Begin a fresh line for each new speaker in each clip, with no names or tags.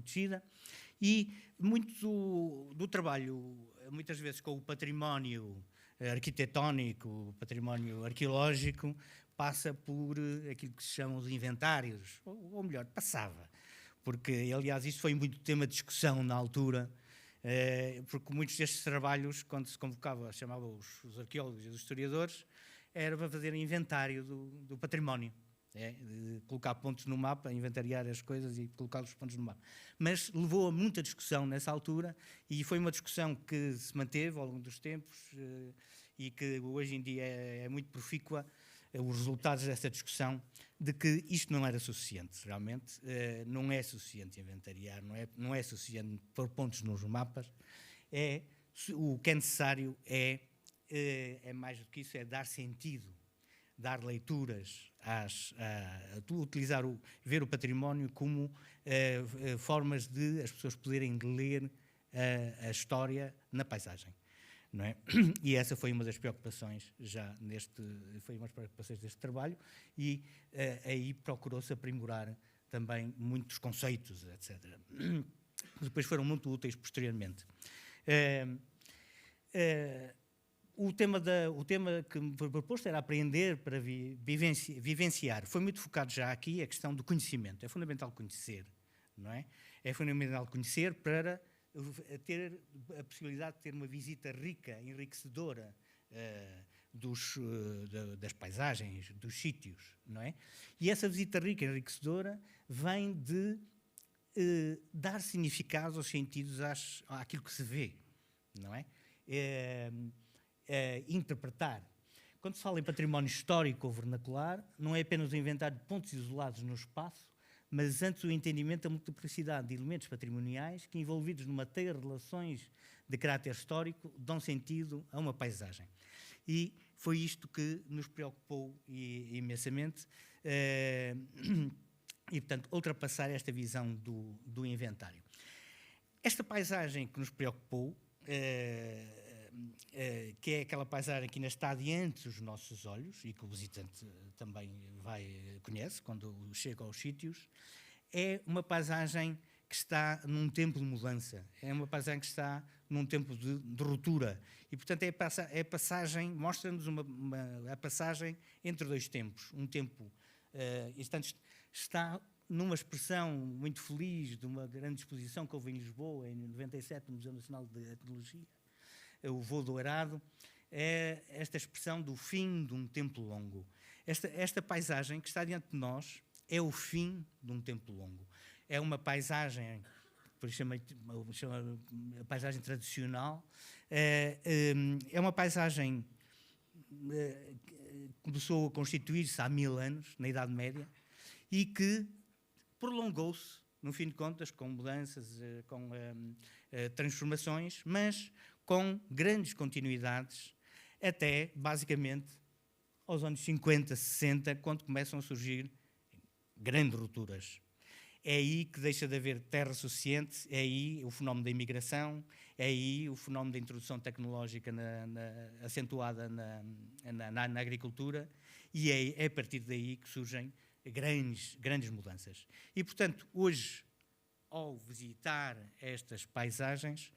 protegida, e muito do trabalho, muitas vezes com o património arquitetónico, o património arqueológico, passa por aquilo que se chamam os inventários, ou melhor, passava. Porque, aliás, isso foi muito tema de discussão na altura, porque muitos destes trabalhos, quando se convocava, chamava os arqueólogos e os historiadores, era para fazer inventário do património. De colocar pontos no mapa, inventariar as coisas e colocar os pontos no mapa. Mas levou a muita discussão nessa altura, e foi uma discussão que se manteve ao longo dos tempos e que hoje em dia é muito profícua, os resultados dessa discussão, de que isto não era suficiente, realmente. Não é suficiente inventariar, não é suficiente pôr pontos nos mapas. O que é necessário é mais do que isso, é dar sentido, dar leituras, utilizar ver o património como formas de as pessoas poderem ler a história na paisagem, não é? E essa foi uma das preocupações deste trabalho, e aí procurou-se aprimorar também muitos conceitos, etc. Depois foram muito úteis posteriormente. O tema que me foi proposto era aprender para vivenciar. Foi muito focado já aqui a questão do conhecimento. É fundamental conhecer, não é? É fundamental conhecer para ter a possibilidade de ter uma visita rica, enriquecedora das paisagens, dos sítios, não é? E essa visita rica, enriquecedora, vem de dar significado aos sentidos àquilo que se vê, não é? Interpretar. Quando se fala em património histórico ou vernacular, não é apenas o inventário de pontos isolados no espaço, mas antes o entendimento da multiplicidade de elementos patrimoniais que, envolvidos numa teia de relações de caráter histórico, dão sentido a uma paisagem. E foi isto que nos preocupou imensamente, e, portanto, ultrapassar esta visão do inventário. Esta paisagem que nos preocupou, que é aquela paisagem que ainda está diante dos nossos olhos e que o visitante também conhece quando chega aos sítios, é uma paisagem que está num tempo de mudança, é uma paisagem que está num tempo de ruptura, e, portanto, a passagem, mostra-nos a passagem entre dois tempos. Um tempo, está numa expressão muito feliz de uma grande exposição que houve em Lisboa, em 97, no Museu Nacional de Etnologia, o Voo Dourado, é esta expressão do fim de um tempo longo. Esta paisagem que está diante de nós é o fim de um tempo longo. É uma paisagem, por isso chama a paisagem tradicional, é uma paisagem que começou a constituir-se há 1000 anos, na Idade Média, e que prolongou-se, no fim de contas, com mudanças, com transformações, mas com grandes continuidades, até, basicamente, aos anos 50, 60, quando começam a surgir grandes rupturas. É aí que deixa de haver terra suficiente, é aí o fenómeno da imigração, é aí o fenómeno da introdução tecnológica acentuada na agricultura, e é a partir daí que surgem grandes mudanças. E, portanto, hoje, ao visitar estas paisagens,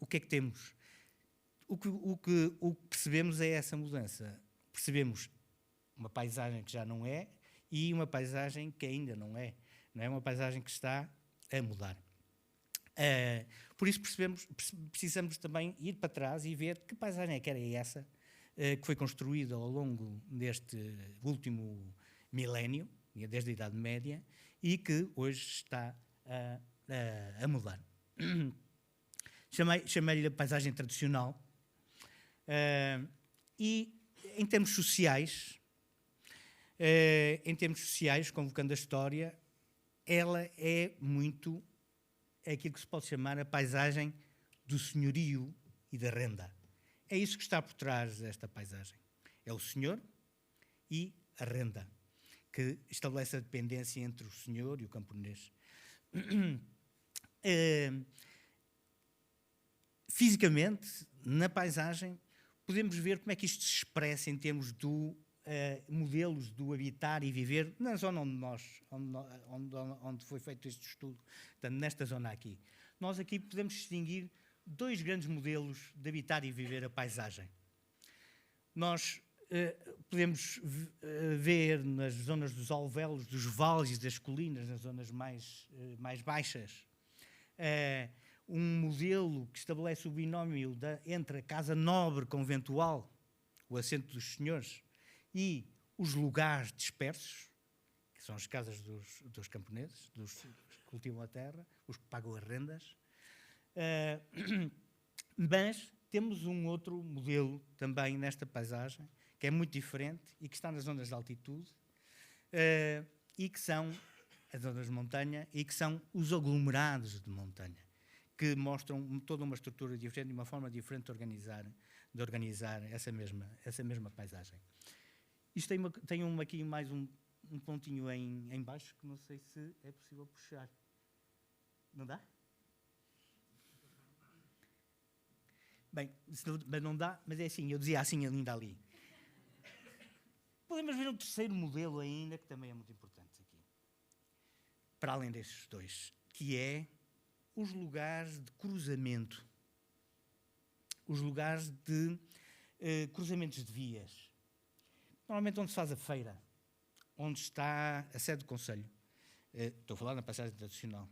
o que é que temos? O que percebemos é essa mudança. Percebemos uma paisagem que já não é e uma paisagem que ainda não é. Não é uma paisagem que está a mudar. Por isso precisamos também ir para trás e ver que paisagem é que era essa que foi construída ao longo deste último milénio, desde a Idade Média, e que hoje está a mudar. Chamei-lhe a paisagem tradicional, e em termos sociais, convocando a história, ela é muito aquilo que se pode chamar a paisagem do senhorio e da renda. É isso que está por trás desta paisagem. É o senhor e a renda, que estabelece a dependência entre o senhor e o camponês. Fisicamente, na paisagem, podemos ver como é que isto se expressa em termos modelos do habitar e viver na zona onde foi feito este estudo, portanto, nesta zona aqui. Nós aqui podemos distinguir dois grandes modelos de habitar e viver a paisagem. Nós podemos ver nas zonas dos alvéolos, dos vales e das colinas, nas zonas mais baixas, um modelo que estabelece o binómio entre a casa nobre conventual, o assento dos senhores, e os lugares dispersos, que são as casas dos camponeses, dos que cultivam a terra, os que pagam as rendas. Mas temos um outro modelo também nesta paisagem, que é muito diferente e que está nas zonas de altitude, e que são as zonas de montanha e que são os aglomerados de montanha, que mostram toda uma estrutura diferente e uma forma diferente de organizar essa mesma paisagem. Isto tem aqui mais um pontinho em baixo, que não sei se é possível puxar. Não dá? Bem, mas não dá, mas é assim, eu dizia assim ainda ali. Podemos ver um terceiro modelo ainda, que também é muito importante aqui, para além destes dois, que é os lugares de cruzamento, os lugares de cruzamentos de vias. Normalmente onde se faz a feira, onde está a sede do Conselho, estou a falar na passagem tradicional,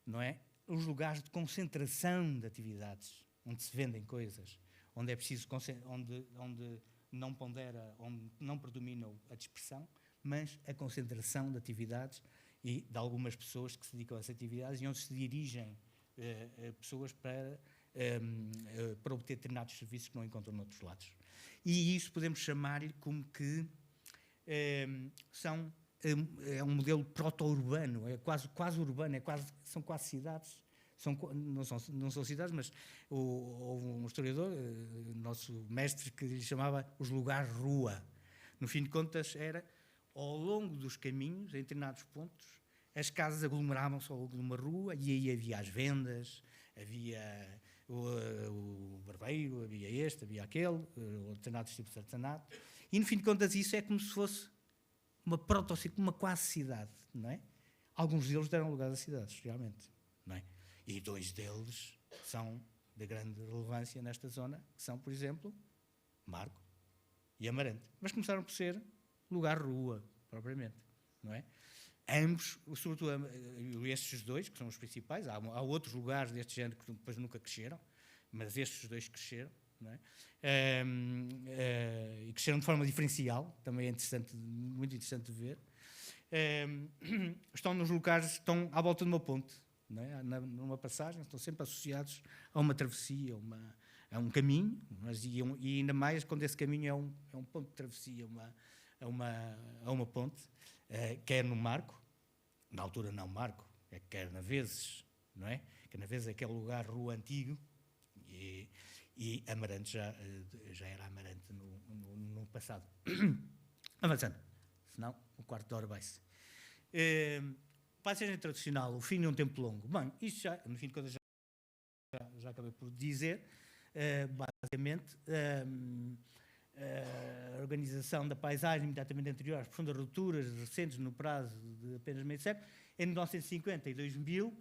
não é? Os lugares de concentração de atividades, onde se vendem coisas, onde é preciso, onde não pondera, onde não predomina a dispersão, mas a concentração de atividades e de algumas pessoas que se dedicam a essas atividades e onde se dirigem pessoas para obter determinados serviços que não encontram noutros lados. E isso podemos chamar-lhe como que é um modelo proto-urbano, é quase urbano, são quase cidades. Não são cidades, mas houve um historiador, nosso mestre, que lhe chamava os lugares-rua. No fim de contas, era ao longo dos caminhos, em determinados pontos, as casas aglomeravam-se ao longo de uma rua e aí havia as vendas, havia o barbeiro, havia havia aquele, determinados tipos de artesanato. E, no fim de contas, isso é como se fosse uma quase cidade, não é? Alguns deles deram lugar a cidades, realmente, não é? E dois deles são de grande relevância nesta zona, que são, por exemplo, Marco e Amarante. Mas começaram por ser lugar-rua, propriamente, não é? Ambos, sobretudo estes dois, que são os principais, há outros lugares deste género que depois nunca cresceram, mas estes dois cresceram, não é? E cresceram de forma diferencial, também é interessante, muito interessante de ver. Estão nos lugares, estão à volta de uma ponte, não é? Numa passagem, estão sempre associados a uma travessia, a um caminho, mas e ainda mais quando esse caminho é um ponto de travessia a uma ponte, quer no Marco, na altura não Marco, quer na Vezes, não é? Que na Vezes é aquele lugar, rua antigo, e Amarante já era Amarante no passado. Avançando, senão o quarto de hora vai-se. Passagem tradicional, o fim de um tempo longo. Bem, isto já, no fim de contas, já acabei por dizer, basicamente, a organização da paisagem imediatamente anterior às profundas rupturas recentes no prazo de apenas meio século, em 1950 e 2000,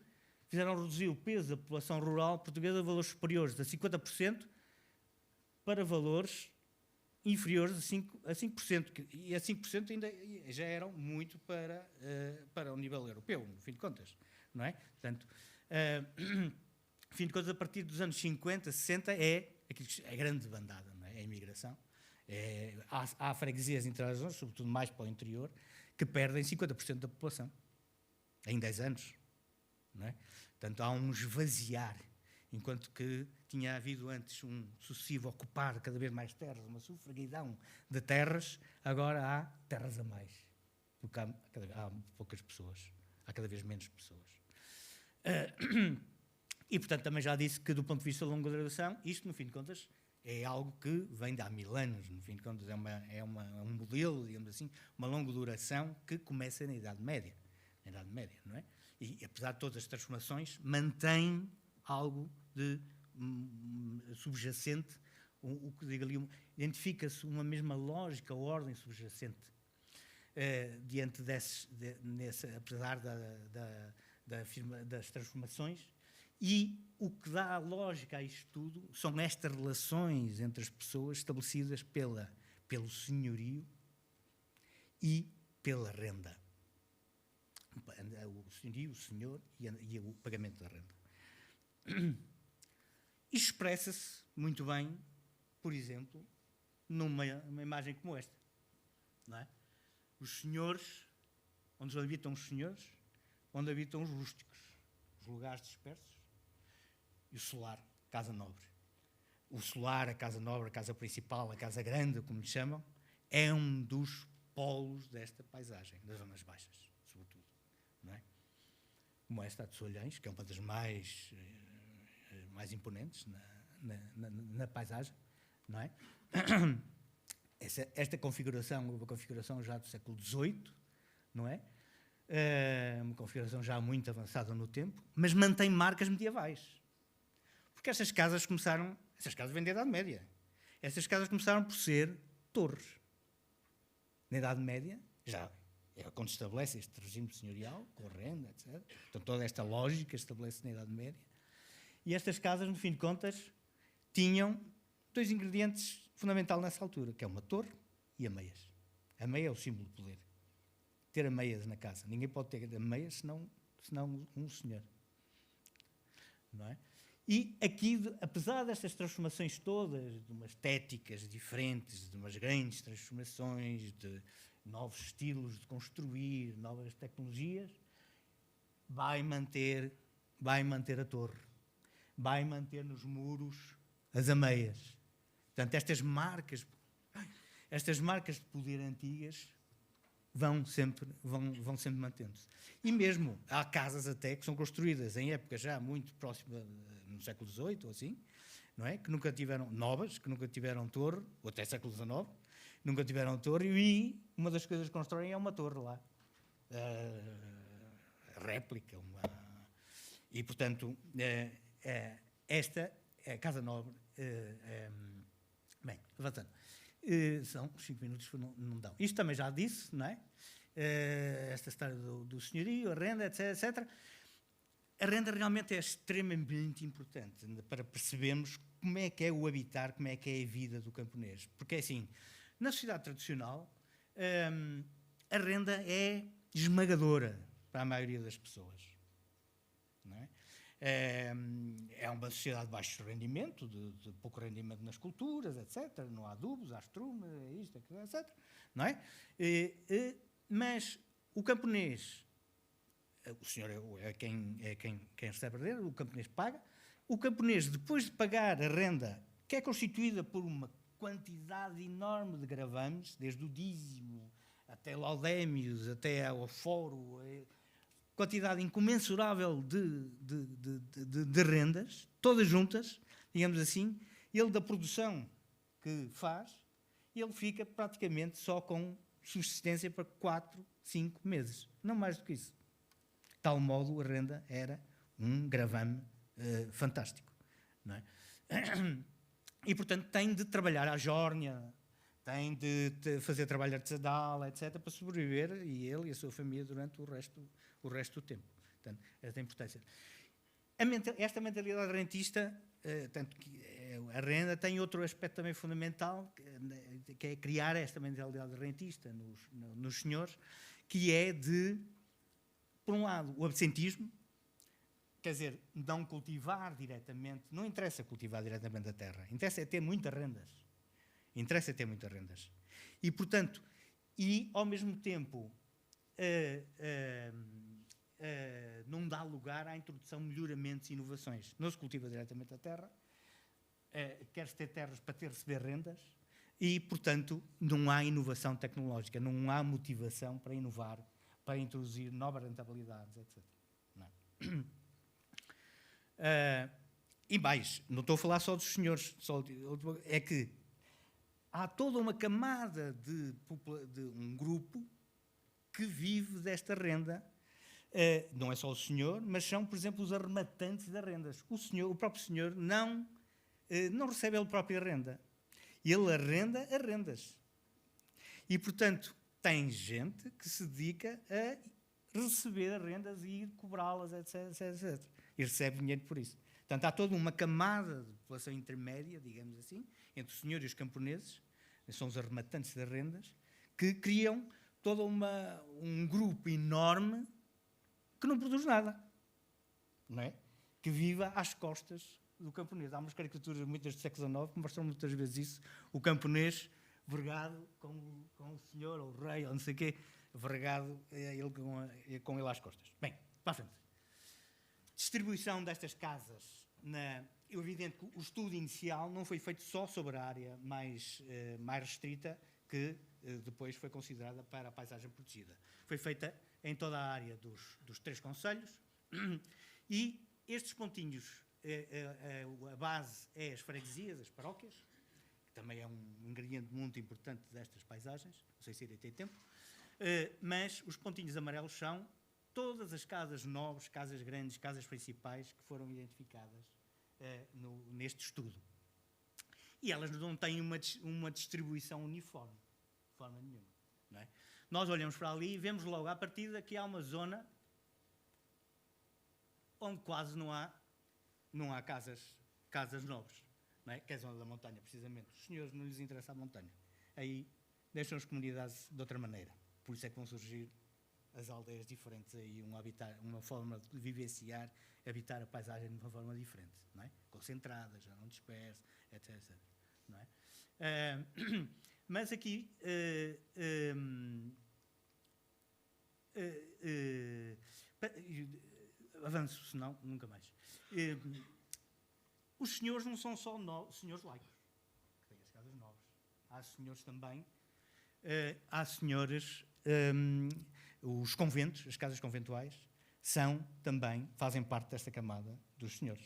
fizeram reduzir o peso da população rural portuguesa a valores superiores a 50% para valores inferiores a 5%, e a 5% ainda já eram muito para o nível europeu, no fim de contas, não é? Portanto, no fim de contas, a partir dos anos 50, 60, é a grande bandada, não é? É a imigração. Há freguesias intra-zonas, sobretudo mais para o interior, que perdem 50% da população em 10 anos, não é? Portanto, há um esvaziar, enquanto que tinha havido antes um sucessivo ocupar cada vez mais terras, uma sufraguidão de terras, agora há terras a mais, porque há poucas pessoas, há cada vez menos pessoas. E, portanto, também já disse que, do ponto de vista da longa duração, isto, no fim de contas, é algo que vem de há 1000 anos, no fim de contas é um modelo, digamos assim, uma longa duração que começa na Idade Média, não é? E, apesar de todas as transformações, mantém algo de subjacente o que digo ali, identifica-se uma mesma lógica, ordem subjacente diante apesar das transformações, e o que dá lógica a isto tudo são estas relações entre as pessoas estabelecidas pelo senhorio e pela renda. O senhorio, o senhor e o pagamento da renda. Isto expressa-se muito bem, por exemplo, numa imagem como esta. Não é? Os senhores, onde habitam os senhores, onde habitam os rústicos, os lugares dispersos, e o solar, casa nobre. O solar, a casa nobre, a casa principal, a casa grande, como lhe chamam, é um dos polos desta paisagem, das zonas baixas, sobretudo. Não é? Como esta de Solhães, que é uma das mais imponentes na paisagem, não é? Esta configuração é uma configuração já do século XVIII, não é? Uma configuração já muito avançada no tempo, mas mantém marcas medievais. Porque estas casas vêm da Idade Média. Estas casas começaram por ser torres. Na Idade Média, já é quando se estabelece este regime senhorial, com renda, etc. Então toda esta lógica estabelece na Idade Média. E estas casas, no fim de contas, tinham dois ingredientes fundamentais nessa altura, que é uma torre e ameias. A meia é o símbolo de poder. Ter ameias na casa. Ninguém pode ter ameias senão um senhor. Não é? E aqui, apesar destas transformações todas, de umas estéticas diferentes, de umas grandes transformações, de novos estilos de construir, novas tecnologias, vai manter a torre. Vai manter nos muros as ameias. Portanto, estas marcas de poder antigas vão sempre mantendo-se. E mesmo há casas até que são construídas em época já muito próxima, no século XVIII ou assim, não é? Que nunca tiveram torre, ou até século XIX, nunca tiveram torre, e uma das coisas que constroem é uma torre lá. Réplica. E, portanto, esta é a Casa Nobre. Bem, avançando. São 5 minutos, não dão. Isto também já disse, não é? Esta história do senhorio, a renda, etc. A renda realmente é extremamente importante para percebermos como é que é o habitar, como é que é a vida do camponês. Porque, assim, na sociedade tradicional, a renda é esmagadora para a maioria das pessoas. Não é? É uma sociedade de baixo rendimento, de pouco rendimento nas culturas, etc. Não há adubos, há estrume, isto, aquilo, etc. Não é? Mas o camponês, o senhor é quem recebe a renda, o camponês paga. O camponês, depois de pagar a renda, que é constituída por uma quantidade enorme de gravames, desde o dízimo até laudémios, até ao foro, quantidade incomensurável de rendas, todas juntas, digamos assim, ele da produção que faz, ele fica praticamente só com subsistência para 4, 5 meses. Não mais do que isso. De tal modo, a renda era um gravame fantástico. Não é? E, portanto, tem de trabalhar à jórnia, tem de fazer trabalho artesanal, etc., para sobreviver, e ele e a sua família, durante o resto do tempo. Portanto, esta importância. Esta mentalidade rentista, tanto que a renda tem outro aspecto também fundamental, que é criar esta mentalidade rentista nos senhores, que é de, por um lado, o absentismo, quer dizer, não cultivar diretamente, não interessa cultivar diretamente a terra, interessa é ter muitas rendas. E, portanto, ao mesmo tempo, não dá lugar à introdução de melhoramentos e inovações. Não se cultiva diretamente a terra, quer-se ter terras para receber rendas e, portanto, não há inovação tecnológica, não há motivação para inovar, para introduzir novas rentabilidades, etc. Não é? E mais, não estou a falar só dos senhores, é que há toda uma camada de um grupo que vive desta renda. Não é só o senhor, mas são, por exemplo, os arrematantes das rendas. O próprio senhor não recebe ele própria renda. Ele arrenda arrendas. E, portanto, tem gente que se dedica a receber arrendas e cobrá-las, etc, etc. E recebe dinheiro por isso. Portanto, há toda uma camada de população intermédia, digamos assim, entre o senhor e os camponeses, são os arrematantes de rendas, que criam todo um grupo enorme que não produz nada, não é? Que viva às costas do camponês. Há umas caricaturas muitas do século XIX que mostram muitas vezes isso, o camponês vergado com o senhor, ou o rei, ou não sei o quê, vergado com ele às costas. Bem, para a frente. Distribuição destas casas. É evidente que o estudo inicial não foi feito só sobre a área mais restrita, que depois foi considerada para a paisagem protegida. Foi feita em toda a área dos 3 concelhos, e estes pontinhos, a base é as freguesias, as paróquias, que também é um ingrediente muito importante destas paisagens, não sei se ainda tem tempo, mas os pontinhos amarelos são todas as casas nobres, casas grandes, casas principais que foram identificadas neste estudo. E elas não têm uma distribuição uniforme, de forma nenhuma. Não é? Nós olhamos para ali e vemos logo à partida que há uma zona onde quase não há casas nobres. Não é? Que é a zona da montanha, precisamente. Os senhores não lhes interessa a montanha. Aí deixam as comunidades de outra maneira. Por isso é que vão surgir as aldeias diferentes, aí uma forma de vivenciar, habitar a paisagem de uma forma diferente, não é? Concentradas, já não dispersas, etc, etc. Não é? Mas aqui avanço, senão nunca mais. Os senhores não são só senhores laicos, que têm as casas novas. Há senhores também, há senhores, os conventos, as casas conventuais, fazem parte desta camada dos senhores.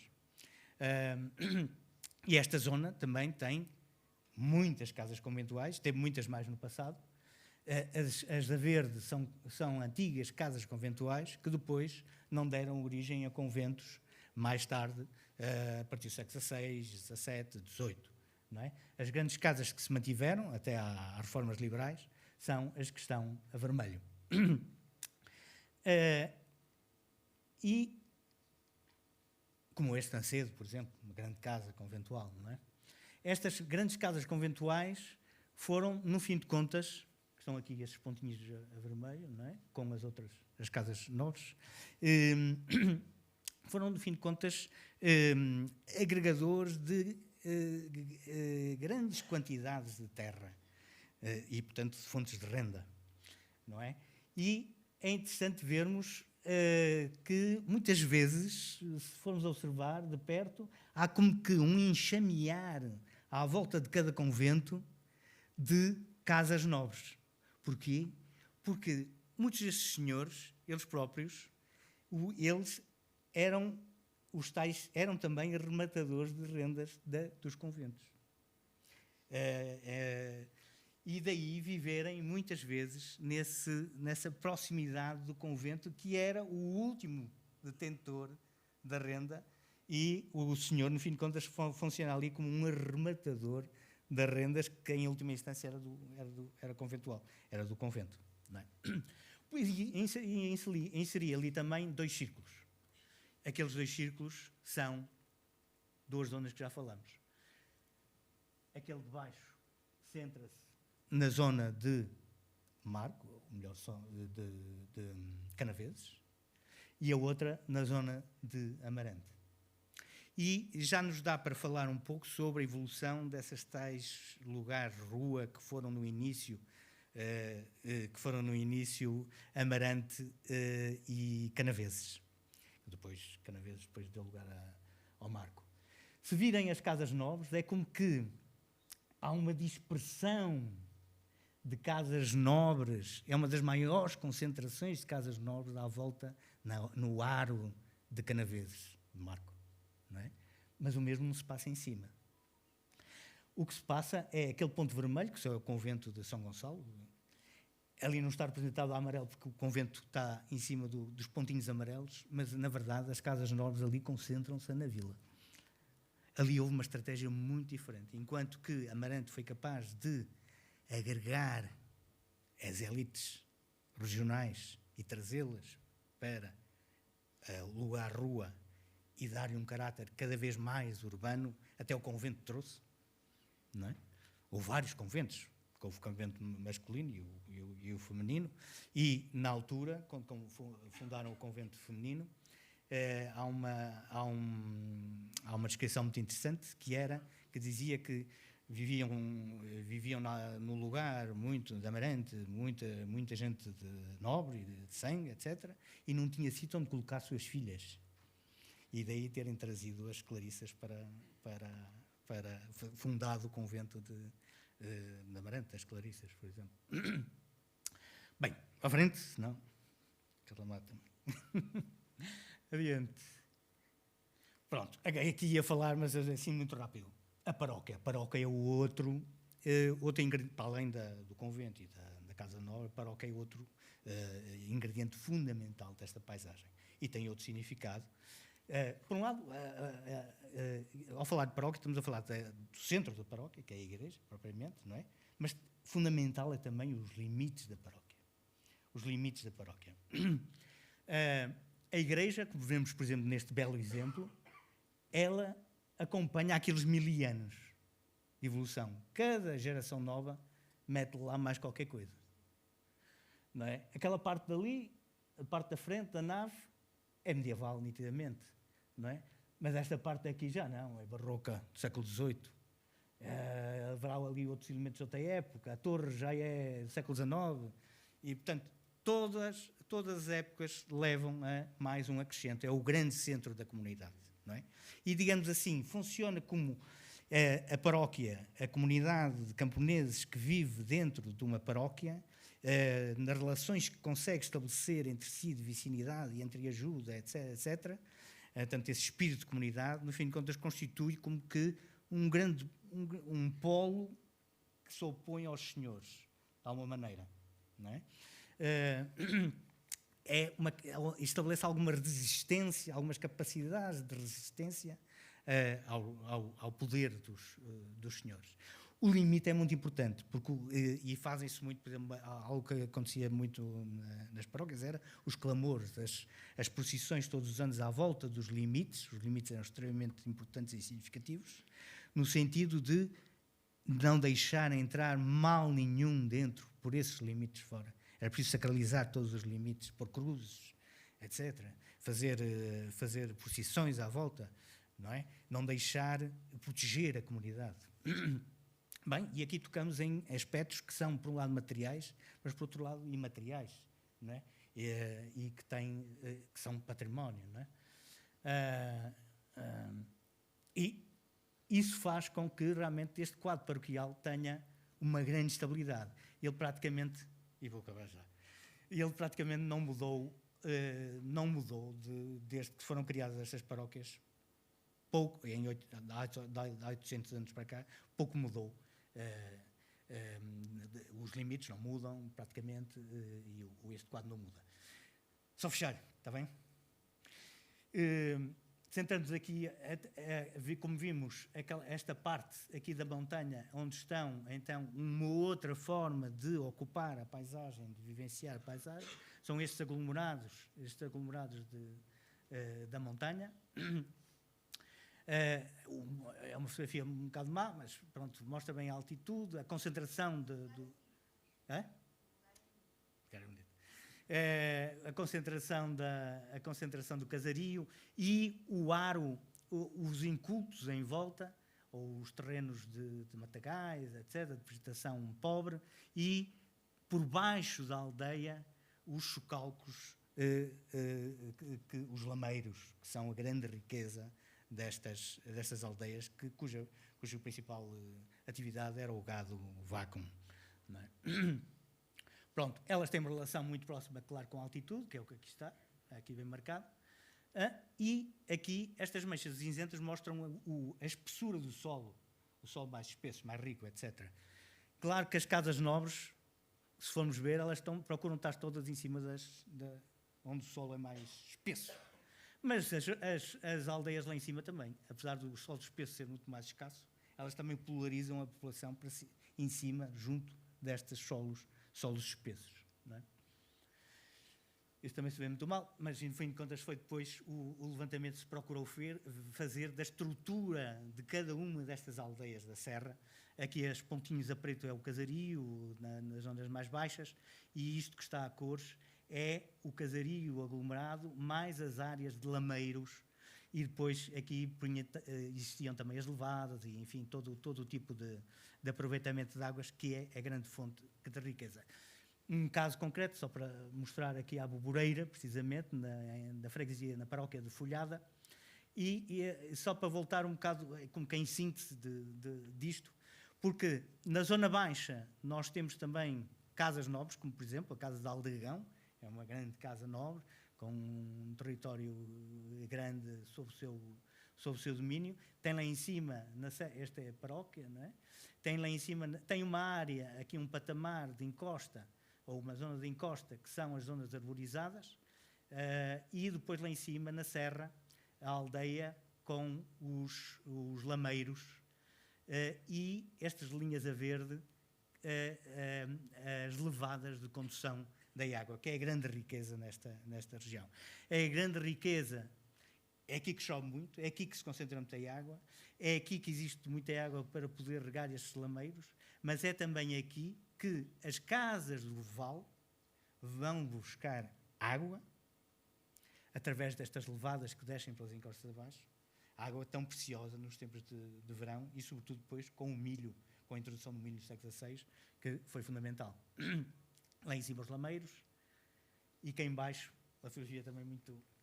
E esta zona também tem muitas casas conventuais, teve muitas mais no passado. As da Verde são antigas casas conventuais que depois não deram origem a conventos mais tarde, a partir do século XVI, XVII, XVIII. Não é? As grandes casas que se mantiveram, até às reformas liberais, são as que estão a vermelho. E, como este Ancedo, por exemplo, uma grande casa conventual, não é? Estas grandes casas conventuais foram, no fim de contas, estão aqui estes pontinhos a vermelho, não é? Com as casas nobres, foram, no fim de contas, agregadores de grandes quantidades de terra e, portanto, de fontes de renda, não é? E é interessante vermos que, muitas vezes, se formos observar de perto, há como que um enxamear à volta de cada convento de casas nobres. Porquê? Porque muitos destes senhores, eles próprios, eles eram também arrematadores de rendas dos conventos. E daí viverem muitas vezes nessa proximidade do convento, que era o último detentor da renda, e o senhor, no fim de contas, funciona ali como um arrematador das rendas, que em última instância era conventual, era do convento. Não é? E inseri ali também 2 círculos. Aqueles 2 círculos são 2 zonas que já falamos. Aquele de baixo centra-se na zona de Marco, ou melhor, de Canaveses, e a outra na zona de Amarante. E já nos dá para falar um pouco sobre a evolução dessas tais lugares, rua, que foram no início Amarante e Canaveses. Depois, Canaveses deu lugar ao Marco. Se virem as casas novas, é como que há uma dispersão de casas nobres, é uma das maiores concentrações de casas nobres à volta no aro de Canaveses, de Marco. Não é? Mas o mesmo não se passa em cima. O que se passa é aquele ponto vermelho, que é o convento de São Gonçalo. Ali não está representado a amarelo, porque o convento está em cima dos pontinhos amarelos, mas, na verdade, as casas nobres ali concentram-se na vila. Ali houve uma estratégia muito diferente. Enquanto que Amarante foi capaz de agregar as elites regionais e trazê-las para o lugar-rua e dar-lhe um caráter cada vez mais urbano, até o convento trouxe, não é? Houve vários conventos, houve o convento masculino e o feminino, e na altura, quando fundaram o convento feminino, há uma descrição muito interessante que dizia que viviam no lugar muito de Amarante, muita gente de nobre, de sangue, etc., e não tinha sítio onde colocar suas filhas. E daí terem trazido as Clarissas para fundado o convento de Amarante, das Clarissas, por exemplo. Bem, à frente, senão ela mata-me. Adiante. Pronto, aqui ia falar, mas assim muito rápido. A paróquia. A paróquia é o outro ingrediente, para além do convento e da Casa Nova, a paróquia é outro ingrediente fundamental desta paisagem. E tem outro significado. Por um lado, ao falar de paróquia, estamos a falar do centro da paróquia, que é a igreja, propriamente, não é? Mas fundamental é também os limites da paróquia. Os limites da paróquia. A igreja, como vemos, por exemplo, neste belo exemplo, ela acompanha aqueles 1000 anos de evolução. Cada geração nova mete lá mais qualquer coisa. Não é? Aquela parte dali, a parte da frente da nave, é medieval, nitidamente. Não é? Mas esta parte daqui já não, é barroca, do século XVIII. Haverá ali outros elementos de outra época. A torre já é do século XIX. E, portanto, todas as épocas levam a mais um acrescento. É o grande centro da comunidade. Não é? E, digamos assim, funciona como a paróquia, a comunidade de camponeses que vive dentro de uma paróquia, nas relações que consegue estabelecer entre si, de vicinidade e entre ajuda, etc. Portanto, esse espírito de comunidade, no fim de contas, constitui como que um polo que se opõe aos senhores, de alguma maneira. Não é? Estabelece alguma resistência, algumas capacidades de resistência ao poder dos senhores. O limite é muito importante, e fazem-se muito, por exemplo, algo que acontecia muito nas paróquias, era os clamores, as procissões todos os anos à volta dos limites. Os limites eram extremamente importantes e significativos, no sentido de não deixar entrar mal nenhum dentro, por esses limites fora. Era preciso sacralizar todos os limites, pôr cruzes, etc. Fazer procissões à volta, não é? Não deixar, proteger a comunidade. Bem, e aqui tocamos em aspectos que são, por um lado, materiais, mas, por outro lado, imateriais, não é? E que são património, não é? E isso faz com que, realmente, este quadro paroquial tenha uma grande estabilidade. Ele praticamente... E vou acabar já. Ele praticamente não mudou desde que foram criadas estas paróquias. Pouco, há 800 anos para cá, pouco mudou. Os limites não mudam praticamente e este quadro não muda. Só fechar, está bem? Sentamos aqui, como vimos, esta parte aqui da montanha, onde estão, então, uma outra forma de ocupar a paisagem, de vivenciar a paisagem, são estes aglomerados da montanha. É uma fotografia um bocado má, mas pronto, mostra bem a altitude, a concentração a concentração do casario e o aro, os incultos em volta, ou os terrenos de matagais, etc., de vegetação pobre, e por baixo da aldeia os chocalcos, os lameiros, que são a grande riqueza destas aldeias, cuja principal atividade era o gado vacuum. Não é? Pronto, elas têm uma relação muito próxima, claro, com a altitude, que é o que aqui está, aqui bem marcado, e aqui estas manchas cinzentas mostram a espessura do solo, o solo mais espesso, mais rico, etc. Claro que as casas nobres, se formos ver, elas procuram estar todas em cima onde o solo é mais espesso. Mas as aldeias lá em cima também, apesar do solo espesso ser muito mais escasso, elas também polarizam a população para em cima, junto destes solos espessos. Não é? Isso também se vê muito mal, mas, no fim de contas, foi depois o levantamento que se procurou fazer da estrutura de cada uma destas aldeias da Serra. Aqui as pontinhos a preto é o casario, nas zonas mais baixas, e isto que está a cores é o casario aglomerado, mais as áreas de lameiros, e depois aqui existiam também as levadas, e enfim, todo o tipo de aproveitamento de águas, que é a grande fonte de riqueza. Um caso concreto, só para mostrar aqui a Boboreira, precisamente, na freguesia, na paróquia de Folhada, e só para voltar um bocado, como que em síntese disto, porque na zona baixa nós temos também casas nobres, como por exemplo a Casa de Aldegão, é uma grande casa nobre, com um território grande sob o seu domínio. Tem lá em cima, esta é a paróquia, não é? Tem lá em cima, tem uma área, aqui um patamar de encosta, ou uma zona de encosta, que são as zonas arborizadas, e depois lá em cima, na serra, a aldeia com os lameiros, e estas linhas a verde, as levadas de condução da água, que é a grande riqueza nesta região. É a grande riqueza, é aqui que chove muito, é aqui que se concentra muita água, é aqui que existe muita água para poder regar estes lameiros, mas é também aqui que as casas do vale vão buscar água através destas levadas que descem pelas encostas abaixo, água tão preciosa nos tempos de verão e, sobretudo, depois com o milho, com a introdução do milho no século XVI, que foi fundamental. Lá em cima os lameiros, e cá em baixo, a filosofia também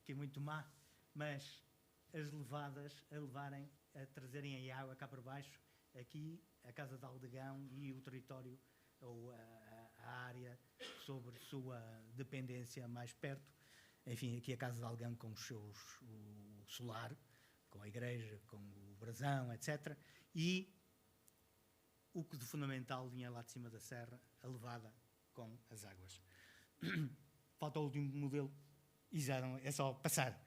que é muito má, mas as levadas a trazerem a água cá para baixo, aqui a Casa de Aldegão e o território, ou a área sobre sua dependência mais perto. Enfim, aqui a Casa de Aldegão com o solar, com a igreja, com o brasão, etc. E o que de fundamental vinha lá de cima da serra, a levada com as águas. Falta o último modelo, e já não, é só passar,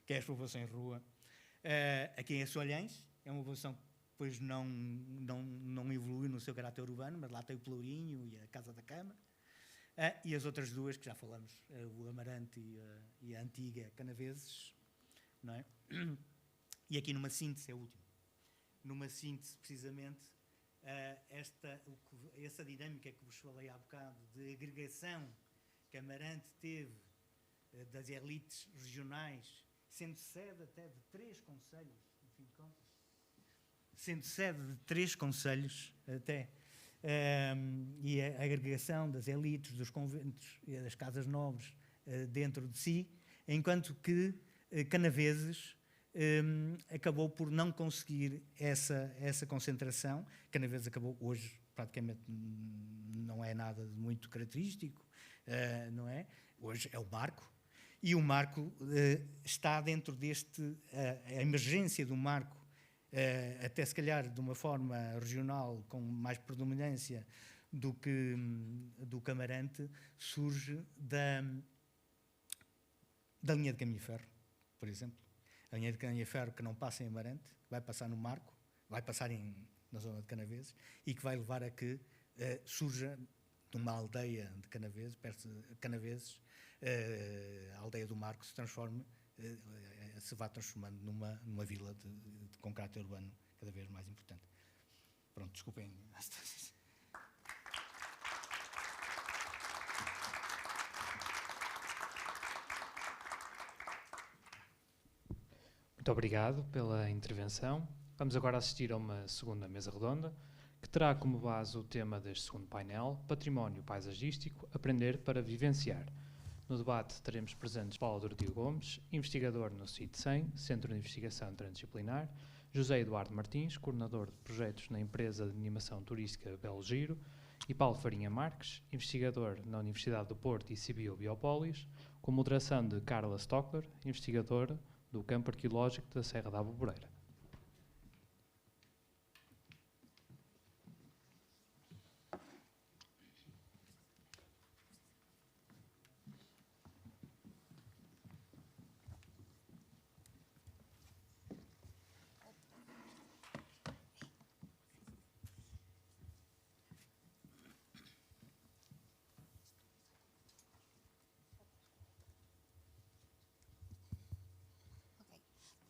que é as povoações de rua. Aqui em Assolhães, é uma povoação que depois não evoluiu no seu caráter urbano, mas lá tem o Pelourinho e a Casa da Câmara. E as outras duas, que já falamos, o Amarante e a antiga Canaveses, não é? E aqui numa síntese, é o último. Numa síntese, precisamente, essa dinâmica que vos falei há bocado, de agregação que Amarante teve das elites regionais, sendo sede até de 3 concelhos, no fim de contas, sendo sede de 3 concelhos até, e a agregação das elites, dos conventos e das casas nobres dentro de si, enquanto que Canaveses acabou por não conseguir essa concentração. Canaveses acabou hoje, praticamente não é nada de muito característico, não é? Hoje é o Marco, e o Marco está dentro a emergência do Marco, até se calhar de uma forma regional com mais predominância do Amarante, surge da linha de caminho de ferro, por exemplo. A linha de caminho de ferro que não passa em Amarante, vai passar no Marco, vai passar na zona de Canaveses, e que vai levar a que surja numa aldeia de Canaveses, perto de Canaveses, a aldeia do Marco se vá transformando numa vila com caráter urbano cada vez mais importante. Pronto, desculpem.
Muito obrigado pela intervenção. Vamos agora assistir a uma segunda mesa redonda, que terá como base o tema deste segundo painel, Património Paisagístico, Aprender para Vivenciar. No debate teremos presentes Paulo Dordio Gomes, investigador no CIT-100, Centro de Investigação Transdisciplinar, José Eduardo Martins, coordenador de projetos na empresa de animação turística Belo Giro, e Paulo Farinha Marques, investigador na Universidade do Porto e CBU Biopolis, com moderação de Carla Stockler, investigadora do Campo Arqueológico da Serra da Boboreira.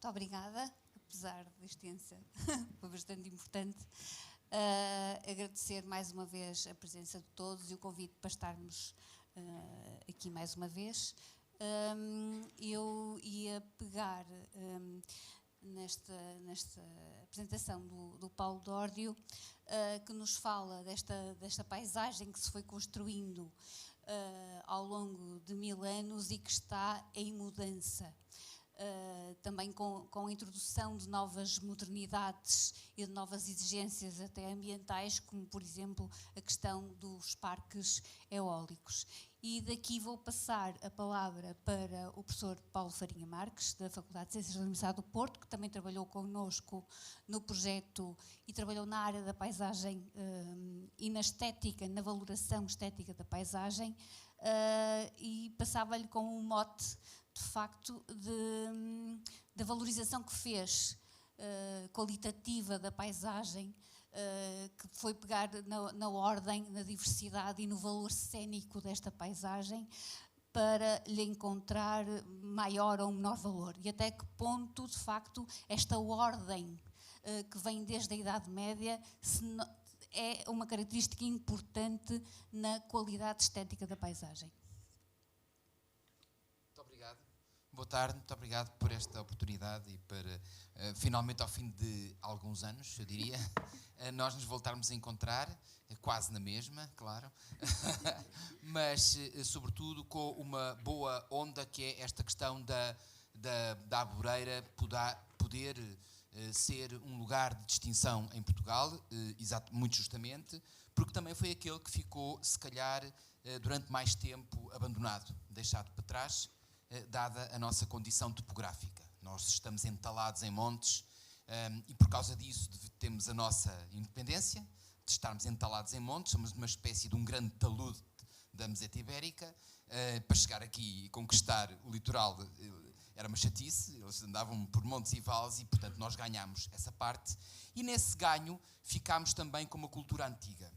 Muito obrigada, apesar da extensa, foi bastante importante. Agradecer mais uma vez a presença de todos e o convite para estarmos aqui mais uma vez. Eu ia pegar nesta apresentação do Paulo Dórdio, que nos fala desta paisagem que se foi construindo ao longo de 1000 anos e que está em mudança. Também com a introdução de novas modernidades e de novas exigências até ambientais, como por exemplo a questão dos parques eólicos. E daqui vou passar a palavra para o professor Paulo Farinha Marques, da Faculdade de Ciências da Universidade do Porto, que também trabalhou connosco no projeto e trabalhou na área da paisagem e na estética, na valoração estética da paisagem, e passava-lhe com um mote, de facto, da valorização que fez qualitativa da paisagem, que foi pegar na ordem, na diversidade e no valor cênico desta paisagem para lhe encontrar maior ou menor valor. E até que ponto, de facto, esta ordem que vem desde a Idade Média é uma característica importante na qualidade estética da paisagem.
Boa tarde, muito obrigado por esta oportunidade e para, finalmente, ao fim de alguns anos, eu diria, nós nos voltarmos a encontrar, quase na mesma, claro, mas, sobretudo, com uma boa onda, que é esta questão da Arvoreira poder ser um lugar de distinção em Portugal, muito justamente, porque também foi aquele que ficou, se calhar, durante mais tempo abandonado, deixado para trás, dada a nossa condição topográfica. Nós estamos entalados em montes e por causa disso temos a nossa independência, de estarmos entalados em montes, somos uma espécie de um grande talude da meseta ibérica. Para chegar aqui e conquistar o litoral era uma chatice, eles andavam por montes e vales e, portanto, nós ganhámos essa parte. E nesse ganho ficámos também com uma cultura antiga.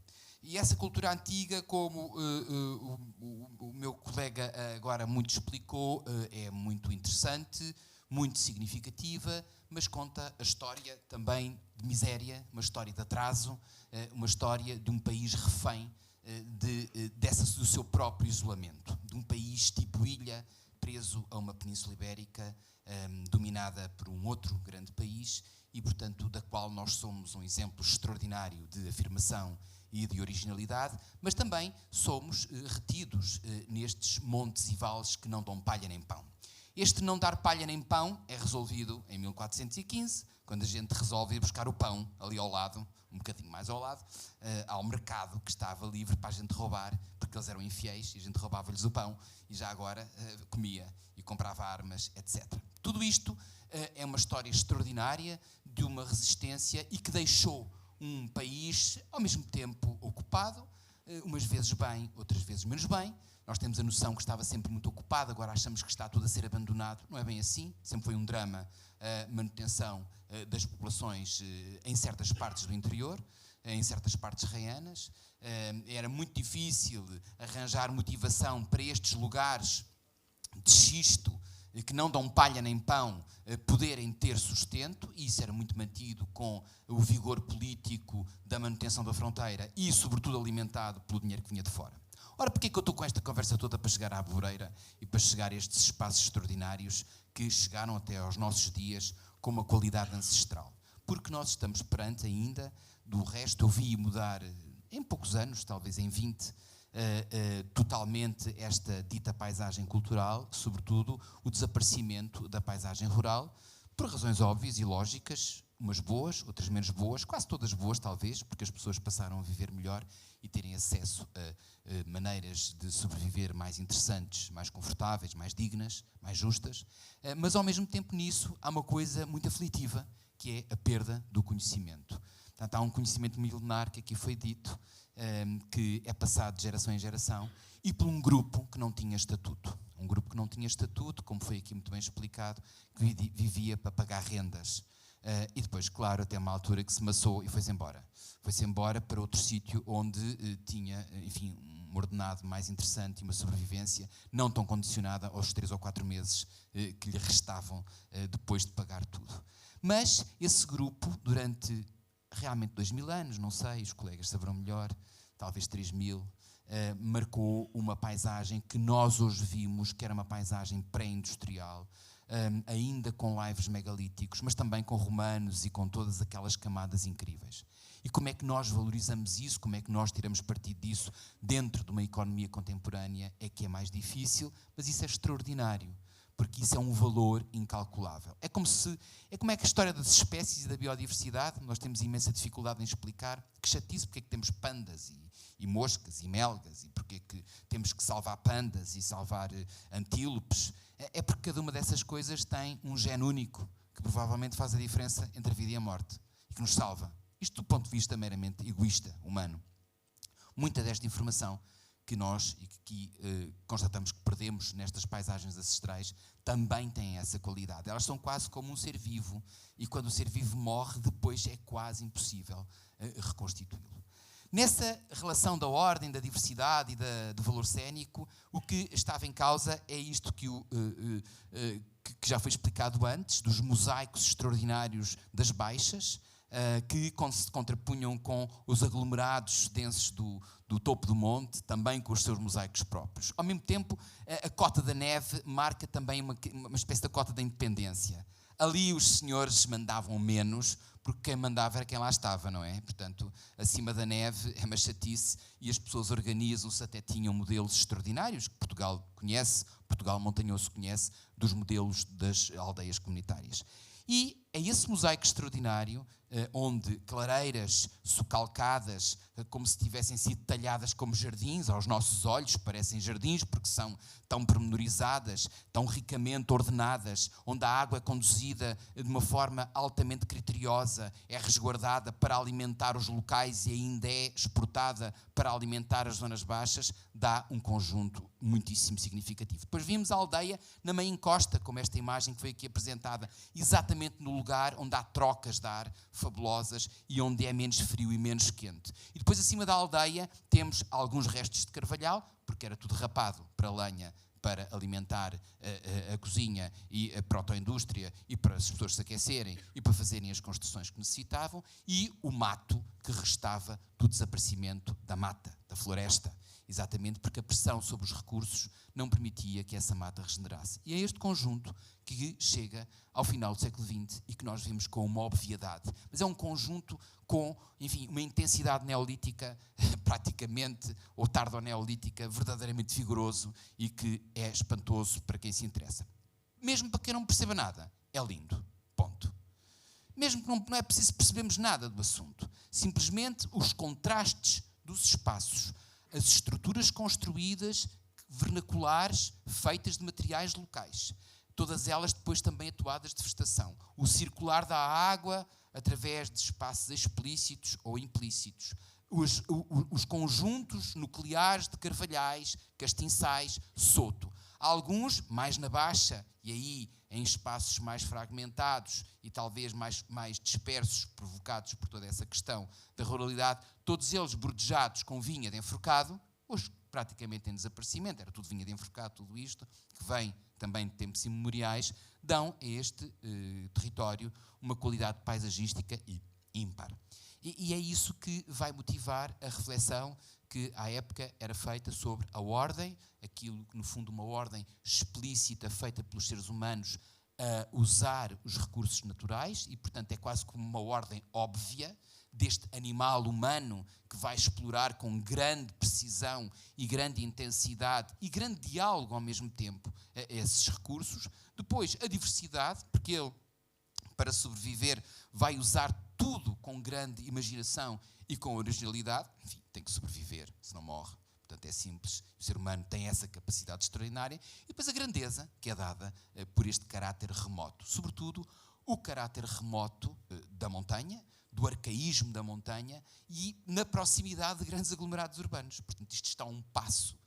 E essa cultura antiga, como o meu colega agora muito explicou, é muito interessante, muito significativa, mas conta a história também de miséria, uma história de atraso, uma história de um país refém do seu próprio isolamento, de um país tipo ilha, preso a uma península ibérica, dominada por um outro grande país e, portanto, da qual nós somos um exemplo extraordinário de afirmação e de originalidade, mas também somos retidos nestes montes e vales que não dão palha nem pão. Este não dar palha nem pão é resolvido em 1415, quando a gente resolve ir buscar o pão ali ao lado, um bocadinho mais ao lado, ao mercado que estava livre para a gente roubar, porque eles eram infiéis e a gente roubava-lhes o pão e já agora comia e comprava armas, etc. Tudo isto é uma história extraordinária de uma resistência e que deixou um país, ao mesmo tempo, ocupado, umas vezes bem, outras vezes menos bem. Nós temos a noção que estava sempre muito ocupado, agora achamos que está tudo a ser abandonado. Não é bem assim. Sempre foi um drama a manutenção das populações em certas partes do interior, em certas partes raianas. Era muito difícil arranjar motivação para estes lugares de xisto, que não dão palha nem pão, poderem ter sustento, e isso era muito mantido com o vigor político da manutenção da fronteira e, sobretudo, alimentado pelo dinheiro que vinha de fora. Ora, porquê que eu estou com esta conversa toda para chegar à Arvoreira e para chegar a estes espaços extraordinários que chegaram até aos nossos dias com uma qualidade ancestral? Porque nós estamos perante ainda, do resto, eu vi mudar em poucos anos, talvez em 20, totalmente esta dita paisagem cultural, sobretudo o desaparecimento da paisagem rural, por razões óbvias e lógicas, umas boas, outras menos boas, quase todas boas talvez, porque as pessoas passaram a viver melhor e terem acesso a maneiras de sobreviver mais interessantes, mais confortáveis, mais dignas, mais justas, mas ao mesmo tempo nisso há uma coisa muito aflitiva, que é a perda do conhecimento. Portanto, há um conhecimento milenar que aqui foi dito, que é passado de geração em geração, e por um grupo que não tinha estatuto. Um grupo que não tinha estatuto, como foi aqui muito bem explicado, que vivia para pagar rendas. E depois, claro, até uma altura que se maçou e foi-se embora. Foi-se embora para outro sítio onde tinha, enfim, um ordenado mais interessante e uma sobrevivência não tão condicionada aos 3 ou 4 meses que lhe restavam depois de pagar tudo. Mas esse grupo, durante realmente 2000 anos, não sei, os colegas saberão melhor, talvez 3000, marcou uma paisagem que nós hoje vimos, que era uma paisagem pré-industrial, ainda com laivos megalíticos, mas também com romanos e com todas aquelas camadas incríveis. E como é que nós valorizamos isso, como é que nós tiramos partido disso dentro de uma economia contemporânea, é que é mais difícil, mas isso é extraordinário, porque isso é um valor incalculável. É como é que a história das espécies e da biodiversidade, nós temos imensa dificuldade em explicar, que chatice, porque é que temos pandas e moscas e melgas, e porque é que temos que salvar pandas e salvar antílopes. É porque cada uma dessas coisas tem um gene único, que provavelmente faz a diferença entre a vida e a morte, e que nos salva. Isto do ponto de vista meramente egoísta, humano. Muita desta informação que nós e que constatamos que perdemos nestas paisagens ancestrais também têm essa qualidade. Elas são quase como um ser vivo, e quando o ser vivo morre, depois é quase impossível reconstituí-lo. Nessa relação da ordem, da diversidade e do valor cénico, o que estava em causa é isto que já foi explicado antes, dos mosaicos extraordinários das baixas, que se contrapunham com os aglomerados densos do topo do monte, também com os seus mosaicos próprios. Ao mesmo tempo, a cota da neve marca também uma espécie de cota da independência. Ali os senhores mandavam menos, porque quem mandava era quem lá estava, não é? Portanto, acima da neve é uma chatice, e as pessoas organizam-se, até tinham modelos extraordinários, que Portugal conhece, Portugal montanhoso conhece, dos modelos das aldeias comunitárias. E é esse mosaico extraordinário, onde clareiras socalcadas, como se tivessem sido talhadas como jardins, aos nossos olhos parecem jardins, porque são tão pormenorizadas, tão ricamente ordenadas, onde a água é conduzida de uma forma altamente criteriosa, é resguardada para alimentar os locais e ainda é exportada para alimentar as zonas baixas, dá um conjunto muitíssimo significativo. Depois vimos a aldeia na meia encosta, como esta imagem que foi aqui apresentada, exatamente no lugar onde há trocas de ar fabulosas e onde é menos frio e menos quente. E depois, acima da aldeia, temos alguns restos de carvalhal, porque era tudo rapado para lenha, para alimentar a cozinha e a protoindústria, e para as pessoas se aquecerem e para fazerem as construções que necessitavam, e o mato que restava do desaparecimento da mata, da floresta, exatamente porque a pressão sobre os recursos não permitia que essa mata regenerasse. E é este conjunto que chega ao final do século XX e que nós vimos com uma obviedade. Mas é um conjunto com, enfim, uma intensidade neolítica praticamente, ou tardo-neolítica, verdadeiramente vigoroso, e que é espantoso para quem se interessa. Mesmo para quem não perceba nada, é lindo. Ponto. Mesmo que não é preciso percebermos nada do assunto. Simplesmente os contrastes dos espaços, as estruturas construídas, vernaculares, feitas de materiais locais. Todas elas depois também atuadas de vegetação. O circular da água através de espaços explícitos ou implícitos. Os conjuntos nucleares de carvalhais, castiçais, soto. Alguns mais na baixa, e aí em espaços mais fragmentados e talvez mais dispersos, provocados por toda essa questão da ruralidade, todos eles bordejados com vinha de enforcado, hoje praticamente em desaparecimento, era tudo vinha de enforcado, tudo isto, que vem também de tempos imemoriais, dão a este território uma qualidade paisagística ímpar. E é isso que vai motivar a reflexão que à época era feita sobre a ordem, aquilo que no fundo uma ordem explícita feita pelos seres humanos a usar os recursos naturais, e portanto é quase como uma ordem óbvia deste animal humano que vai explorar com grande precisão e grande intensidade e grande diálogo ao mesmo tempo esses recursos. Depois a diversidade, porque ele, para sobreviver, vai usar tudo com grande imaginação e com originalidade. Enfim, tem que sobreviver, senão morre. Portanto, é simples. O ser humano tem essa capacidade extraordinária. E depois a grandeza, que é dada por este caráter remoto. Sobretudo, o caráter remoto da montanha, do arcaísmo da montanha e na proximidade de grandes aglomerados urbanos. Portanto, isto está a um passo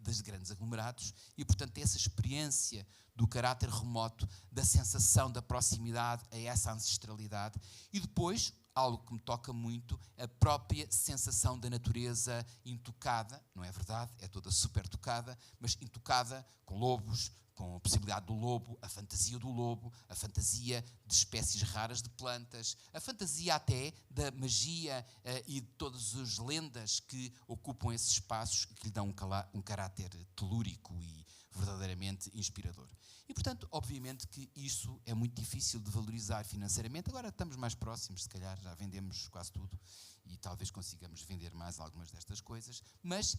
dos grandes aglomerados e, portanto, essa experiência do caráter remoto, da sensação da proximidade a essa ancestralidade. E depois, algo que me toca muito, a própria sensação da natureza intocada, não é verdade? É toda super tocada, mas intocada com lobos, com a possibilidade do lobo, a fantasia do lobo, a fantasia de espécies raras de plantas, a fantasia até da magia e de todas as lendas que ocupam esses espaços que lhe dão um caráter telúrico e verdadeiramente inspirador. E, portanto, obviamente que isso é muito difícil de valorizar financeiramente. Agora estamos mais próximos, se calhar já vendemos quase tudo e talvez consigamos vender mais algumas destas coisas, mas,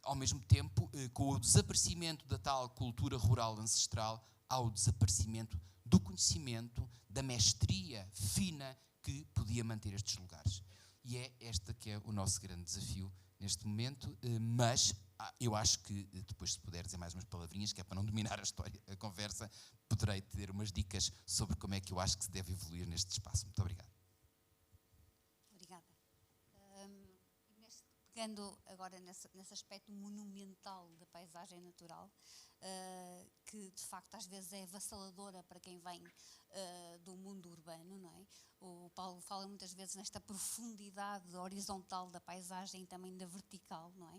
ao mesmo tempo, com o desaparecimento da tal cultura rural ancestral, há o desaparecimento do conhecimento, da mestria fina que podia manter estes lugares. E é este que é o nosso grande desafio neste momento, mas eu acho que depois, se puder dizer mais umas palavrinhas, que é para não dominar a conversa, poderei ter umas dicas sobre como é que eu acho que se deve evoluir neste espaço. Muito obrigado.
Obrigada. Pegando agora nesse aspecto monumental da paisagem natural, que de facto às vezes é avassaladora para quem vem do mundo urbano, não é? O Paulo fala muitas vezes nesta profundidade horizontal da paisagem e também da vertical, não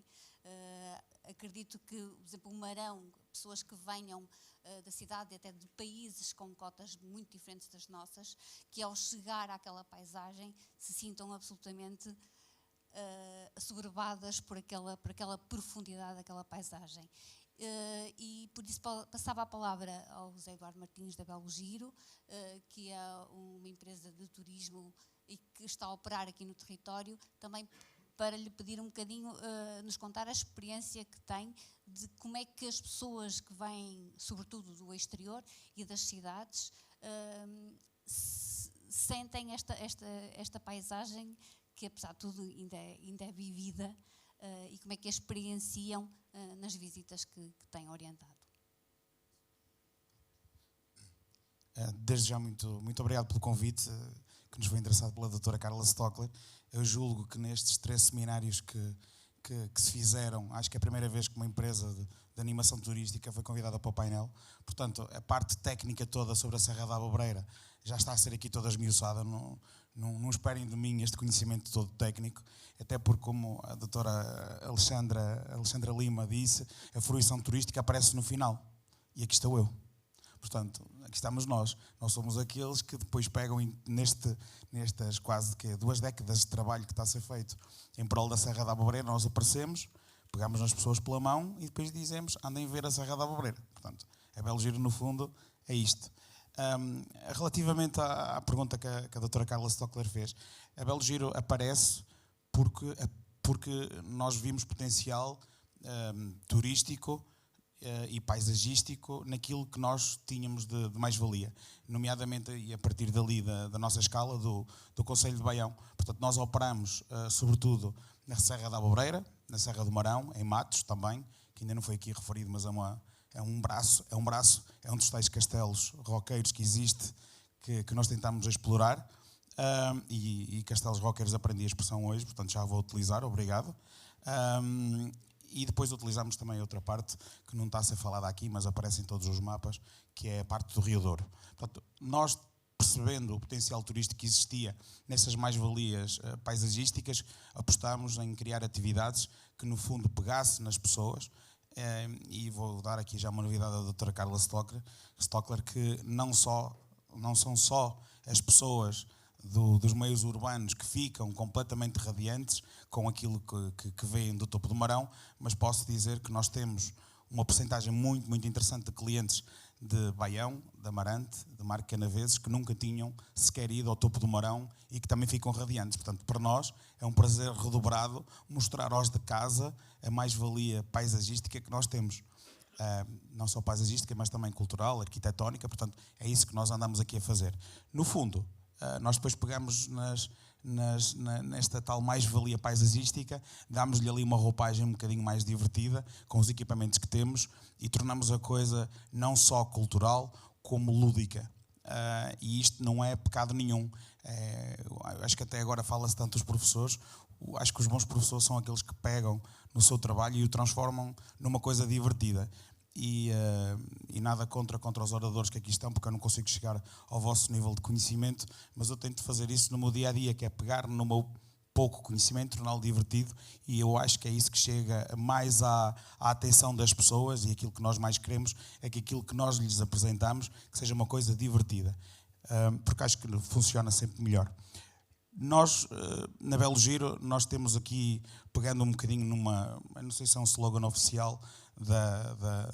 é? Acredito que, por exemplo, o Marão, pessoas que venham da cidade e até de países com cotas muito diferentes das nossas, que ao chegar àquela paisagem se sintam absolutamente assoberbadas por aquela profundidade daquela paisagem. E por isso passava a palavra ao José Eduardo Martins da Belo Giro, que é uma empresa de turismo e que está a operar aqui no território, também para lhe pedir um bocadinho, nos contar a experiência que tem de como é que as pessoas que vêm, sobretudo do exterior e das cidades, sentem esta paisagem que, apesar de tudo, ainda é vivida, e como é que a experienciam nas visitas que têm orientado.
Desde já, muito obrigado pelo convite, que nos foi endereçado pela doutora Carla Stockler. Eu julgo que nestes 3 seminários que se fizeram, acho que é a primeira vez que uma empresa de animação turística foi convidada para o painel. Portanto, a parte técnica toda sobre a Serra da Abobreira já está a ser aqui toda esmiuçada. Não esperem de mim este conhecimento todo técnico, até porque, como a doutora Alexandra Lima disse, a fruição turística aparece no final. E aqui estou eu. Portanto, aqui estamos nós. Nós somos aqueles que depois pegam nestas quase 2 décadas de trabalho que está a ser feito em prol da Serra da Abobreira. Nós aparecemos, pegamos nas pessoas pela mão e depois dizemos: andem ver a Serra da Abobreira. Portanto, a Belo Giro, no fundo, é isto. Relativamente à pergunta que a doutora Carla Stockler fez, a Belo Giro aparece porque nós vimos potencial turístico e paisagístico naquilo que nós tínhamos de mais-valia, nomeadamente e a partir dali da nossa escala do Concelho de Baião. Portanto, nós operamos sobretudo na Serra da Abobreira, na Serra do Marão, em Matos também, que ainda não foi aqui referido, mas é um braço, é um dos tais castelos roqueiros que existe, que nós tentamos explorar, e castelos roqueiros aprendi a expressão hoje, portanto já a vou utilizar, obrigado. E depois utilizamos também outra parte que não está a ser falada aqui, mas aparece em todos os mapas, que é a parte do Rio Douro. Portanto, nós, percebendo o potencial turístico que existia nessas mais-valias paisagísticas, apostámos em criar atividades que, no fundo, pegasse nas pessoas. E vou dar aqui já uma novidade à doutora Carla Stockler, que não são só as pessoas dos meios urbanos que ficam completamente radiantes com aquilo que veem do topo do Marão, mas posso dizer que nós temos uma percentagem muito, muito interessante de clientes de Baião, de Amarante, de Marco Canaveses, que nunca tinham sequer ido ao topo do Marão e que também ficam radiantes. Portanto, para nós é um prazer redobrado mostrar aos de casa a mais-valia paisagística que nós temos. Não só paisagística, mas também cultural, arquitetónica. Portanto, é isso que nós andamos aqui a fazer. No fundo, nós depois pegamos nesta tal mais-valia paisagística, damos-lhe ali uma roupagem um bocadinho mais divertida, com os equipamentos que temos, e tornamos a coisa não só cultural, como lúdica. E isto não é pecado nenhum. Acho que até agora fala-se tanto dos professores. Acho que os bons professores são aqueles que pegam no seu trabalho e o transformam numa coisa divertida. e nada contra os oradores que aqui estão, porque eu não consigo chegar ao vosso nível de conhecimento, mas eu tento fazer isso no meu dia-a-dia, que é pegar no meu pouco conhecimento, torná-lo divertido, e eu acho que é isso que chega mais à atenção das pessoas, e aquilo que nós mais queremos é que aquilo que nós lhes apresentamos que seja uma coisa divertida, porque acho que funciona sempre melhor. Nós, na Belo Giro, nós temos aqui, pegando um bocadinho eu não sei se é um slogan oficial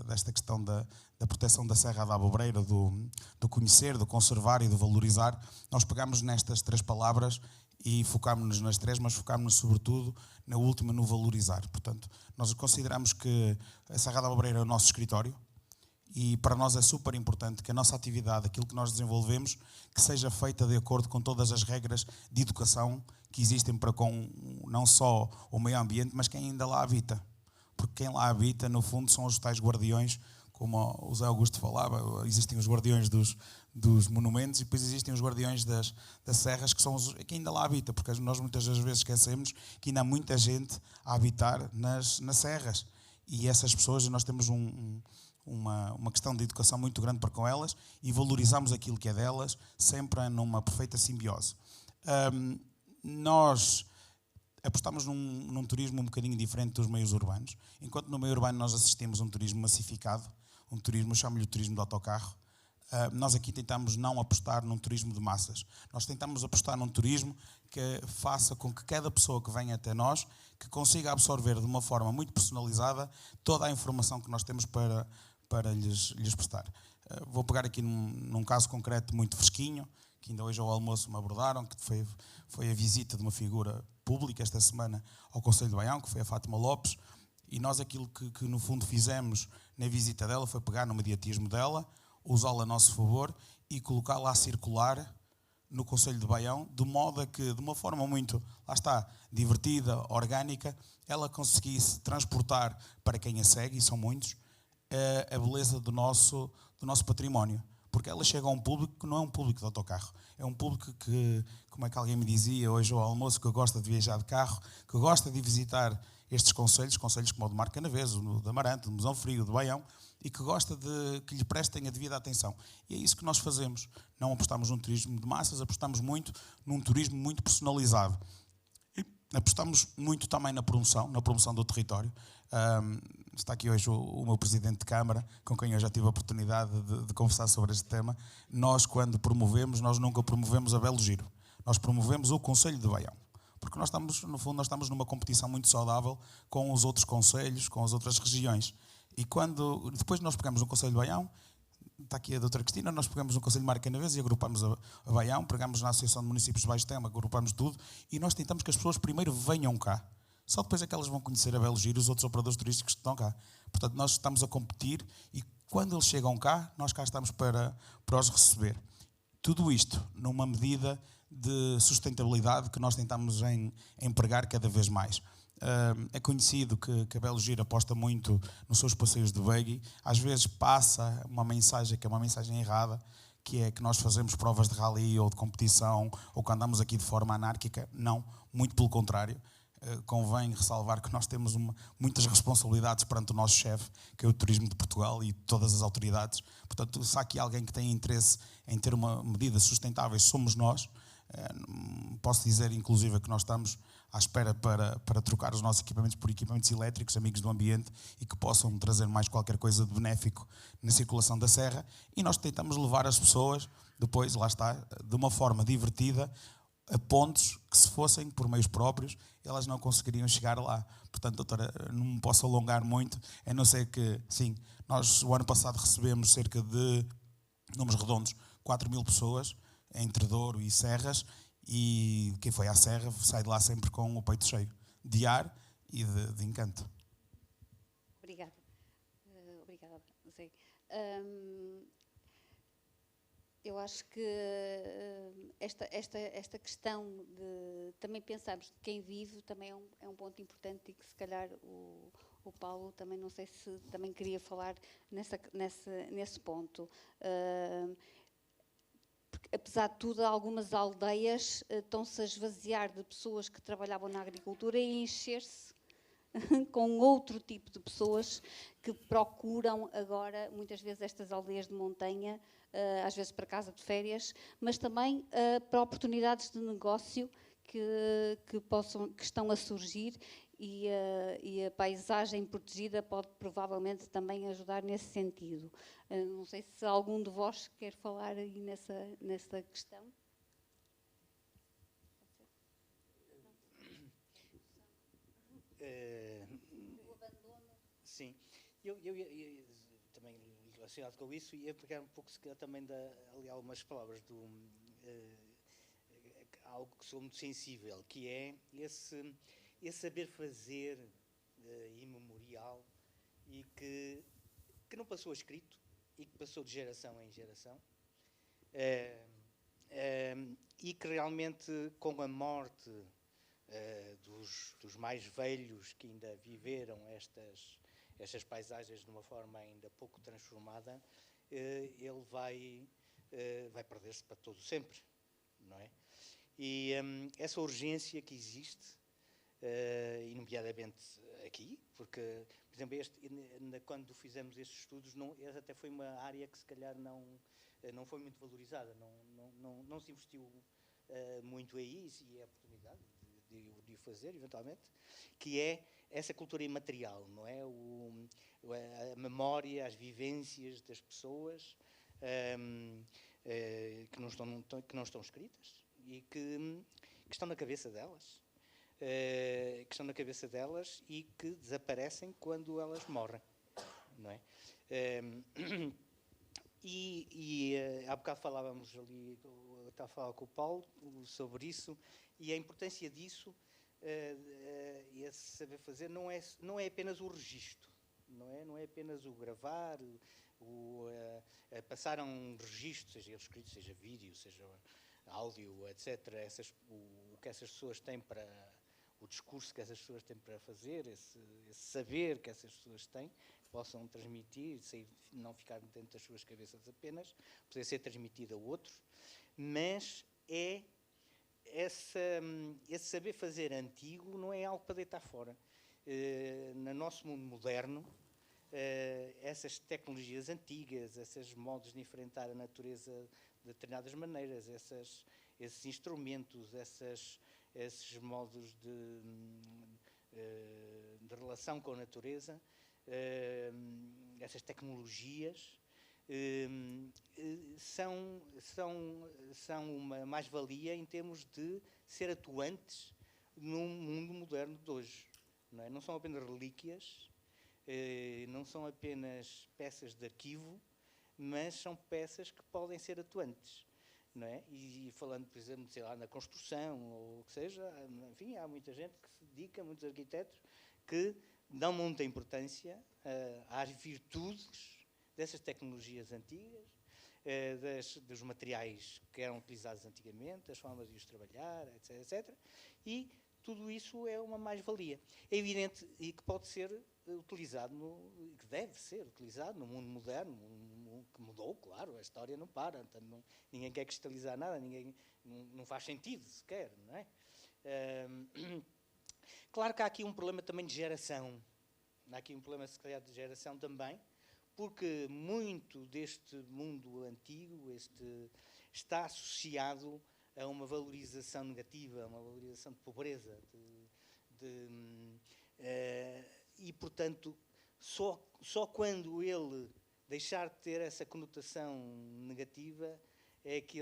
desta questão da proteção da Serra da Abobreira, do conhecer, do conservar e do valorizar, nós pegamos nestas 3 palavras e focámos-nos nas 3, mas focámos-nos sobretudo na última, no valorizar. Portanto, nós consideramos que a Serra da Abobreira é o nosso escritório, e para nós é super importante que a nossa atividade, aquilo que nós desenvolvemos, que seja feita de acordo com todas as regras de educação que existem para com não só o meio ambiente, mas quem ainda lá habita. Porque quem lá habita, no fundo, são os tais guardiões, como o Zé Augusto falava, existem os guardiões dos monumentos e depois existem os guardiões das serras, que são quem ainda lá habita, porque nós muitas das vezes esquecemos que ainda há muita gente a habitar nas serras. E essas pessoas, nós temos uma questão de educação muito grande para com elas e valorizamos aquilo que é delas, sempre numa perfeita simbiose. Nós apostamos num turismo um bocadinho diferente dos meios urbanos. Enquanto no meio urbano nós assistimos a um turismo massificado, um turismo, eu chamo-lhe o turismo de autocarro, nós aqui tentamos não apostar num turismo de massas. Nós tentamos apostar num turismo que faça com que cada pessoa que venha até nós que consiga absorver de uma forma muito personalizada toda a informação que nós temos para lhes prestar. Vou pegar aqui num caso concreto muito fresquinho, que ainda hoje ao almoço me abordaram, que foi a visita de uma figura pública esta semana ao Conselho de Baião, que foi a Fátima Lopes, e nós aquilo que no fundo fizemos na visita dela foi pegar no mediatismo dela, usá-la a nosso favor e colocá-la a circular no Conselho de Baião, de modo a que, de uma forma muito, lá está, divertida, orgânica, ela conseguisse transportar para quem a segue, e são muitos, a beleza do nosso património. Porque ela chega a um público que não é um público de autocarro. É um público que, como é que alguém me dizia hoje ao almoço, que gosta de viajar de carro, que gosta de visitar estes concelhos como o de Marco Canaveses, o de Amarante, o de Mesão Frio, o de Baião, e que gosta de que lhe prestem a devida atenção. E é isso que nós fazemos. Não apostamos num turismo de massas, apostamos muito num turismo muito personalizado. E apostamos muito também na promoção do território. Está aqui hoje o meu presidente de Câmara, com quem eu já tive a oportunidade de conversar sobre este tema. Nós, quando promovemos, nós nunca promovemos a Belo Giro. Nós promovemos o Concelho de Baião. Porque nós estamos, no fundo, nós estamos numa competição muito saudável com os outros concelhos, com as outras regiões. E quando depois nós pegamos no Concelho de Baião, está aqui a doutora Cristina, nós pegamos no Concelho de Marco Canaveses e agrupamos a Baião, pegamos na Associação de Municípios de Baixo Tema, agrupamos tudo, e nós tentamos que as pessoas primeiro venham cá. Só depois é que elas vão conhecer a Belo Giro e os outros operadores turísticos que estão cá. Portanto, nós estamos a competir e quando eles chegam cá, nós cá estamos para os receber. Tudo isto numa medida de sustentabilidade que nós tentamos empregar cada vez mais. É conhecido que a Belo Giro aposta muito nos seus passeios de buggy. Às vezes passa uma mensagem que é uma mensagem errada, que é que nós fazemos provas de rally ou de competição ou que andamos aqui de forma anárquica. Não, muito pelo contrário. Convém ressalvar que nós temos muitas responsabilidades perante o nosso chefe, que é o Turismo de Portugal e todas as autoridades. Portanto, se há aqui alguém que tem interesse em ter uma medida sustentável, somos nós. Posso dizer, inclusive, que nós estamos à espera para trocar os nossos equipamentos por equipamentos elétricos, amigos do ambiente, e que possam trazer mais qualquer coisa de benéfico na circulação da serra. E nós tentamos levar as pessoas, depois, lá está, de uma forma divertida, a pontos que, se fossem por meios próprios, elas não conseguiriam chegar lá. Portanto, doutora, não me posso alongar muito, a não ser que, sim, nós o ano passado recebemos cerca de, números redondos, 4.000 pessoas, entre Douro e Serras, e quem foi à Serra sai de lá sempre com o peito cheio, de ar e de encanto.
Obrigada. Obrigada, Zé. Eu acho que esta questão de também pensarmos de quem vive também é um ponto importante e que se calhar o Paulo também, não sei se também queria falar nesse ponto. Porque, apesar de tudo, algumas aldeias estão-se a esvaziar de pessoas que trabalhavam na agricultura e a encher-se com outro tipo de pessoas que procuram agora, muitas vezes, estas aldeias de montanha, às vezes para casa de férias, mas também para oportunidades de negócio que estão a surgir, e a paisagem protegida pode provavelmente também ajudar nesse sentido. Não sei se algum de vós quer falar aí nessa questão. O abandono.
Sim, eu também relacionado com isso, ia pegar um pouco se calhar, também ali algumas palavras do algo que sou muito sensível, que é esse saber fazer imemorial e que não passou a escrito e que passou de geração em geração, e que realmente com a morte dos mais velhos que ainda viveram estas paisagens de uma forma ainda pouco transformada, ele vai perder-se para todo sempre, não é? E essa urgência que existe, e nomeadamente aqui, porque, por exemplo, quando fizemos estes estudos, essa até foi uma área que se calhar não foi muito valorizada, não se investiu muito aí, e é a oportunidade de o fazer, eventualmente, que é essa cultura imaterial, não é? A memória, as vivências das pessoas que não estão escritas e que estão na cabeça delas. Que estão na cabeça delas e que desaparecem quando elas morrem, não é? Há bocado falávamos ali, eu estava a falar com o Paulo sobre isso, e a importância disso, esse saber fazer, não é apenas o registro, não é apenas o gravar, passar a um registro, seja ele escrito, seja vídeo, seja áudio, etc. O que essas pessoas têm o discurso que essas pessoas têm para fazer, esse saber que essas pessoas têm, possam transmitir, não ficar dentro das suas cabeças apenas, poder ser transmitido a outros, mas esse saber fazer antigo não é algo para deitar fora. No nosso mundo moderno, essas tecnologias antigas, esses modos de enfrentar a natureza de determinadas maneiras, esses instrumentos, esses modos de relação com a natureza, essas tecnologias, são uma mais-valia em termos de ser atuantes no mundo moderno de hoje. Não é? Não são apenas relíquias, não são apenas peças de arquivo, mas são peças que podem ser atuantes. Não é? E falando, por exemplo, sei lá, na construção, ou o que seja, enfim, há muita gente que se dedica, muitos arquitetos, que dão muita importância às virtudes dessas tecnologias antigas, dos materiais que eram utilizados antigamente, das formas de os trabalhar, etc, etc. E tudo isso é uma mais-valia. É evidente e que pode ser utilizado, que deve ser utilizado no mundo moderno, que mudou, claro, a história não para, então ninguém quer cristalizar nada, não faz sentido sequer, não é? Claro que há aqui um problema também de geração, há aqui um problema, se calhar, de geração também, porque muito deste mundo antigo está associado a uma valorização negativa, a uma valorização de pobreza, e, portanto, só quando ele deixar de ter essa conotação negativa é que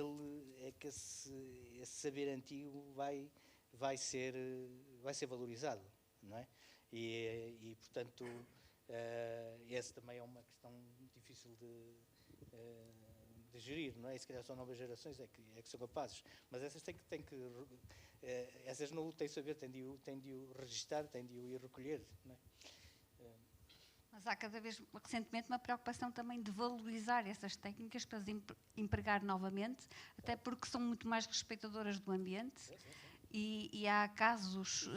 esse saber antigo vai ser valorizado, não é? E portanto, essa também é uma questão difícil de gerir, não é? E se calhar são novas gerações é que são capazes, mas essas essas não o têm saber, têm de o registar, têm de o ir recolher, não é?
Mas há cada vez, recentemente, uma preocupação também de valorizar essas técnicas para as empregar novamente, até porque são muito mais respeitadoras do ambiente. Sim. E há casos,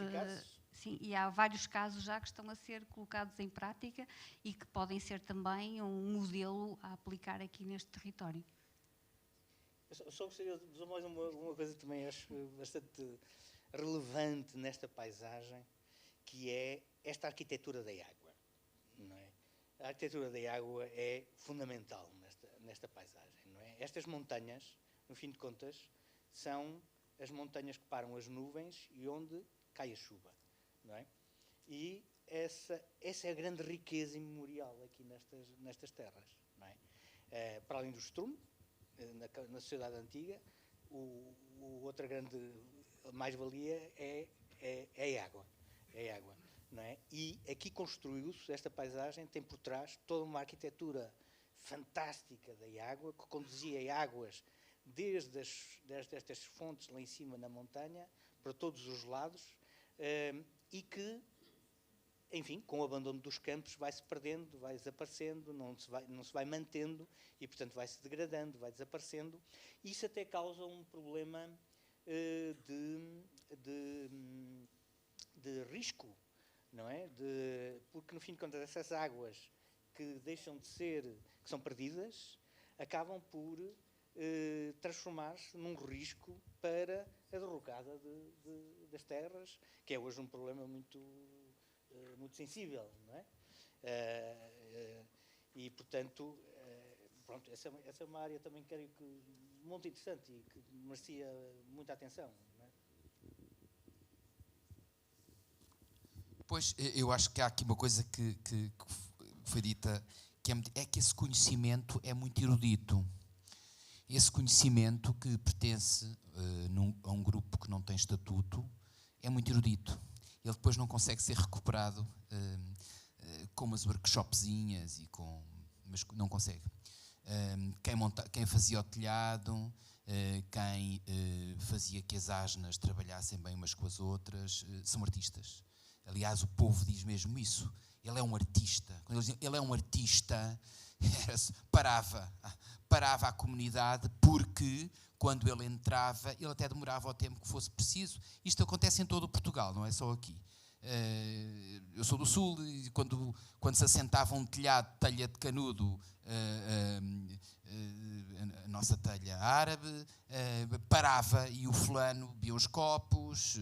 sim, e há vários casos já que estão a ser colocados em prática e que podem ser também um modelo a aplicar aqui neste território.
Eu só gostaria de dizer mais uma coisa que também acho bastante relevante nesta paisagem, que é esta arquitetura da água. Não é? A arquitetura da água é fundamental nesta paisagem. Não é? Estas montanhas, no fim de contas, são as montanhas que param as nuvens e onde cai a chuva. Não é? E essa é a grande riqueza imemorial aqui nestas terras. Não é? Para além do estrume, na sociedade antiga, outra grande mais-valia é a água. É a água, não é? E aqui construiu-se, esta paisagem tem por trás toda uma arquitetura fantástica da água, que conduzia águas desde estas fontes lá em cima na montanha, para todos os lados, e que, enfim, com o abandono dos campos, vai-se perdendo, vai desaparecendo, não se vai mantendo e, portanto, vai-se degradando, vai desaparecendo. Isso até causa um problema de risco, não é? Porque, no fim de contas, essas águas que deixam de ser, que são perdidas, acabam por transformar-se num risco para a derrocada das terras, que é hoje um problema muito sensível, não é? E, portanto, pronto, essa é uma área também que creio que muito interessante e que merecia muita atenção. Não é?
Pois, eu acho que há aqui uma coisa que foi dita, que é que esse conhecimento é muito erudito. Esse conhecimento que pertence a um grupo que não tem estatuto é muito erudito. Ele depois não consegue ser recuperado com umas workshopzinhas, mas não consegue. Quem fazia o telhado, quem fazia que as asnas trabalhassem bem umas com as outras, são artistas. Aliás, o povo diz mesmo isso. Ele é um artista. Quando eles dizem, ele é um artista, parava a comunidade, porque quando ele entrava, ele até demorava o tempo que fosse preciso. Isto acontece em todo o Portugal, não é só aqui. Eu sou do Sul e quando se assentava um telhado de telha de canudo, a nossa telha árabe, parava e o fulano via os copos,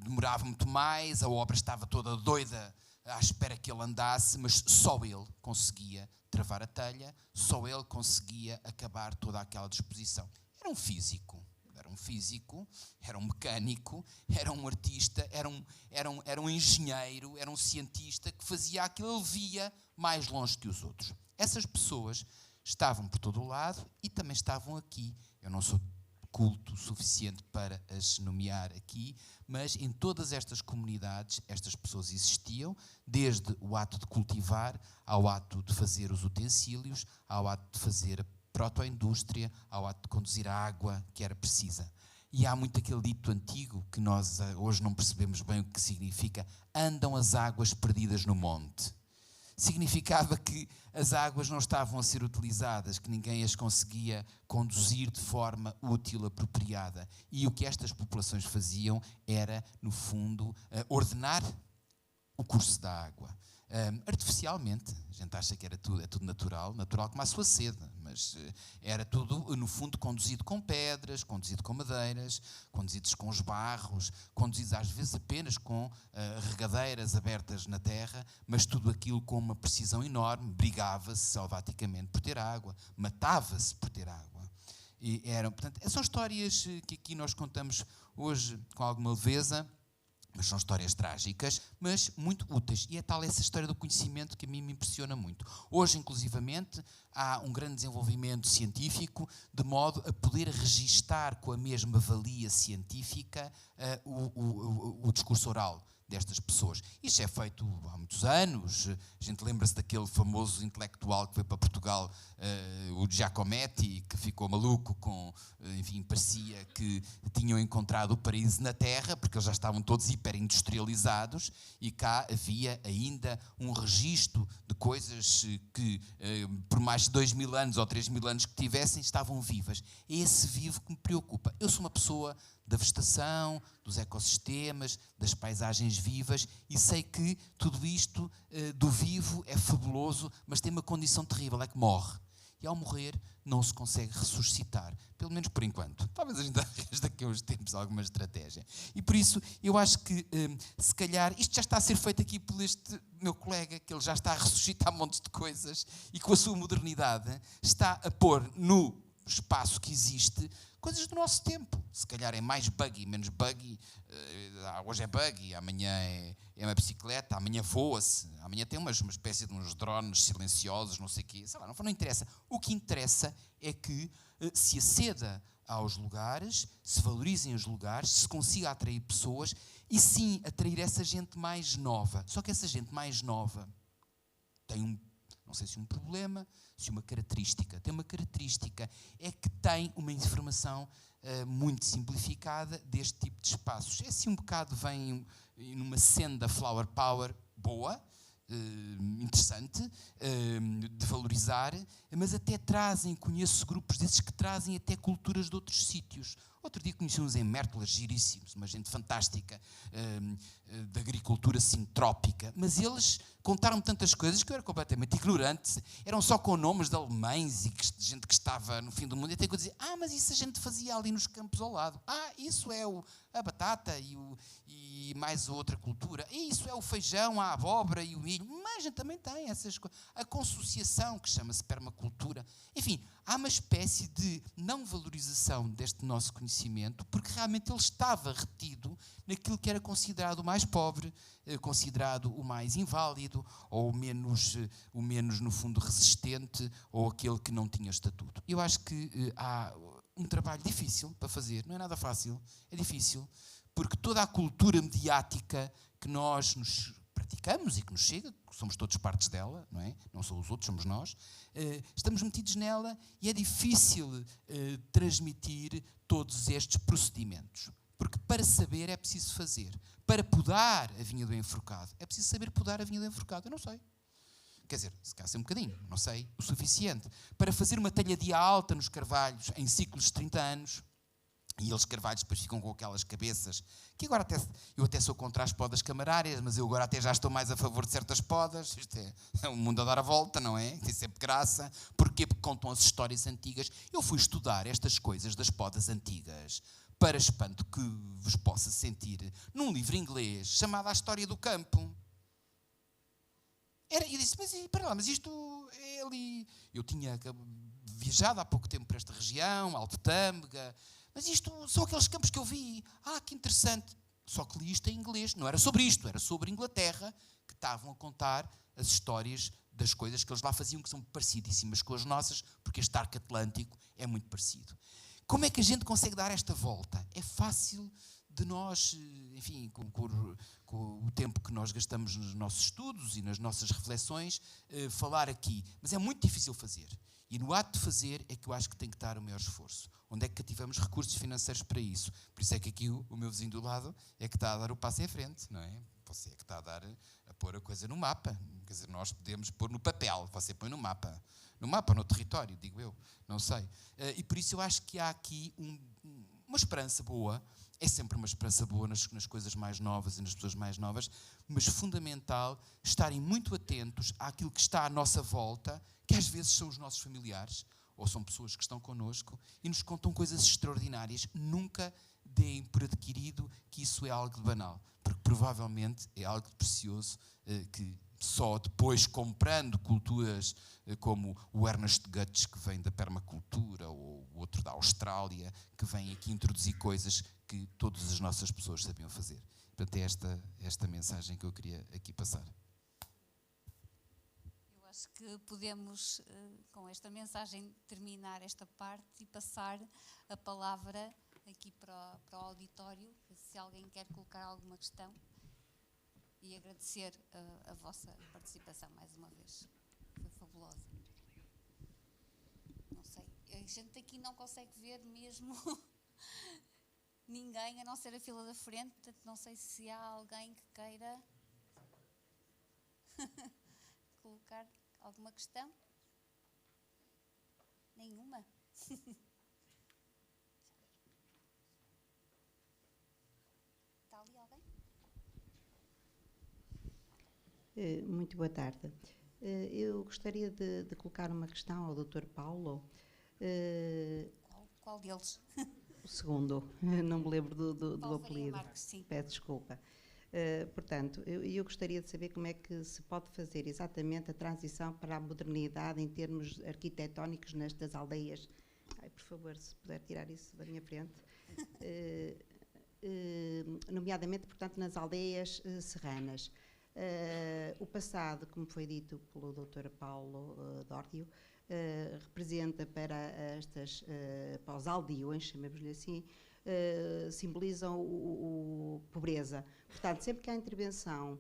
demorava muito mais, a obra estava toda doida à espera que ele andasse, mas só ele conseguia travar a telha, só ele conseguia acabar toda aquela disposição. Era um físico, era um mecânico, era um artista, era um engenheiro, era um cientista que fazia aquilo, ele via mais longe que os outros. Essas pessoas estavam por todo o lado e também estavam aqui. Eu não sou culto suficiente para as nomear aqui, mas em todas estas comunidades estas pessoas existiam, desde o ato de cultivar, ao ato de fazer os utensílios, ao ato de fazer a protoindústria, ao ato de conduzir a água que era precisa. E há muito aquele dito antigo que nós hoje não percebemos bem o que significa: andam as águas perdidas no monte. Significava que as águas não estavam a ser utilizadas, que ninguém as conseguia conduzir de forma útil, apropriada. E o que estas populações faziam era, no fundo, ordenar o curso da água. Artificialmente, a gente acha que é tudo natural como a sua sede, mas era tudo, no fundo, conduzido com pedras, conduzido com madeiras, conduzidos com os barros, conduzidos às vezes apenas com regadeiras abertas na terra, mas tudo aquilo com uma precisão enorme, brigava-se selvaticamente por ter água, matava-se por ter água. Portanto, são histórias que aqui nós contamos hoje com alguma leveza, mas são histórias trágicas, mas muito úteis. E é tal essa história do conhecimento que a mim me impressiona muito. Hoje, inclusivamente, há um grande desenvolvimento científico, de modo a poder registar com a mesma valia científica o discurso oral destas pessoas. Isto é feito há muitos anos. A gente lembra-se daquele famoso intelectual que veio para Portugal, o Giacometti, que ficou maluco enfim, parecia que tinham encontrado o paraíso na Terra, porque eles já estavam todos hiperindustrializados, e cá havia ainda um registro de coisas que, por mais de 2.000 anos ou 3.000 anos que tivessem, estavam vivas. É esse vivo que me preocupa. Eu sou uma pessoa da vegetação, dos ecossistemas, das paisagens vivas, e sei que tudo isto do vivo é fabuloso, mas tem uma condição terrível, é que morre. E ao morrer não se consegue ressuscitar, pelo menos por enquanto. Talvez a gente arranje daqui a uns tempos alguma estratégia. E por isso eu acho que se calhar isto já está a ser feito aqui por este meu colega, que ele já está a ressuscitar montes de coisas e com a sua modernidade está a pôr no espaço que existe coisas do nosso tempo. Se calhar é mais buggy, menos buggy. Hoje é buggy, amanhã é uma bicicleta, amanhã voa-se, amanhã tem uma espécie de uns drones silenciosos, não sei o quê. Sei lá, não interessa. O que interessa é que se aceda aos lugares, se valorizem os lugares, se consiga atrair pessoas e sim atrair essa gente mais nova. Só que essa gente mais nova tem não sei se um problema, se uma característica. Tem uma característica, é que tem uma informação muito simplificada deste tipo de espaços. É assim um bocado, vem numa senda flower power boa, interessante, de valorizar, mas até trazem, conheço grupos desses que trazem até culturas de outros sítios. Outro dia conheci uns em Mértolas, giríssimos, uma gente fantástica, de agricultura sintrópica, mas eles contaram-me tantas coisas que eu era completamente ignorante, eram só com nomes de alemães e de gente que estava no fim do mundo, e até que eu dizia, mas isso a gente fazia ali nos campos ao lado, isso é a batata e mais outra cultura, isso é o feijão, a abóbora e o milho, mas a gente também tem essas coisas, a consociação, que chama-se permacultura, enfim, há uma espécie de não valorização deste nosso conhecimento, porque realmente ele estava retido naquilo que era considerado o mais pobre, considerado o mais inválido, ou o menos, no fundo, resistente, ou aquele que não tinha estatuto. Eu acho que há um trabalho difícil para fazer, não é nada fácil, é difícil, porque toda a cultura mediática que nós nos praticamos e que nos chega, somos todos partes dela, não é? Não são os outros, somos nós, estamos metidos nela e é difícil transmitir todos estes procedimentos. Porque para saber é preciso fazer. Para podar a vinha do enforcado, é preciso saber podar a vinha do enforcado. Eu não sei. Quer dizer, se calhar sei um bocadinho, não sei o suficiente. Para fazer uma talhadia alta nos carvalhos em ciclos de 30 anos, e eles carvalhos depois ficam com aquelas cabeças, que agora eu até sou contra as podas camarárias, mas eu agora até já estou mais a favor de certas podas. Isto é um mundo a dar a volta, não é? Tem sempre graça. Porquê? Porque contam as histórias antigas. Eu fui estudar estas coisas das podas antigas, para espanto que vos possa sentir, num livro inglês chamado A História do Campo. E disse, mas isto é ali... Eu tinha viajado há pouco tempo para esta região, Alto Tâmega, mas isto são aqueles campos que eu vi. Que interessante. Só que li isto em inglês. Não era sobre isto, era sobre Inglaterra, que estavam a contar as histórias das coisas que eles lá faziam, que são parecidíssimas com as nossas, porque este arco atlântico é muito parecido. Como é que a gente consegue dar esta volta? É fácil de nós, enfim, com o tempo que nós gastamos nos nossos estudos e nas nossas reflexões, falar aqui. Mas é muito difícil fazer. E no ato de fazer é que eu acho que tem que estar o maior esforço. Onde é que cativamos recursos financeiros para isso? Por isso é que aqui o meu vizinho do lado é que está a dar o passo em frente, não é? Você é que está a pôr a coisa no mapa. Quer dizer, nós podemos pôr no papel, você põe no mapa. No mapa, no território, digo eu, não sei. E por isso eu acho que há aqui uma esperança boa, é sempre uma esperança boa nas coisas mais novas e nas pessoas mais novas, mas fundamental estarem muito atentos àquilo que está à nossa volta, que às vezes são os nossos familiares, ou são pessoas que estão connosco e nos contam coisas extraordinárias. Nunca deem por adquirido que isso é algo de banal, porque provavelmente é algo de precioso que só depois comprando culturas como o Ernest Götz, que vem da permacultura, ou o outro da Austrália, que vem aqui introduzir coisas que todas as nossas pessoas sabiam fazer. Portanto, é esta mensagem que eu queria aqui passar.
Eu acho que podemos, com esta mensagem, terminar esta parte e passar a palavra aqui para o auditório, se alguém quer colocar alguma questão. E agradecer a vossa participação mais uma vez. Foi fabulosa. Não sei, a gente aqui não consegue ver mesmo ninguém, a não ser a fila da frente, portanto não sei se há alguém que queira colocar alguma questão. Nenhuma? Está ali alguém?
Muito boa tarde. Eu gostaria de colocar uma questão ao Dr. Paulo.
Qual deles?
O segundo, não me lembro do
Paulo Faria
apelido.
Marques, sim.
Peço desculpa. Portanto, eu gostaria de saber como é que se pode fazer exatamente a transição para a modernidade em termos arquitetónicos nestas aldeias. Ai, por favor, se puder tirar isso da minha frente. Nomeadamente, portanto, nas aldeias serranas. O passado, como foi dito pelo Dr. Paulo Dórdio, representa para para os aldeões, chamemos-lhe assim, simbolizam pobreza. Portanto, sempre que há intervenção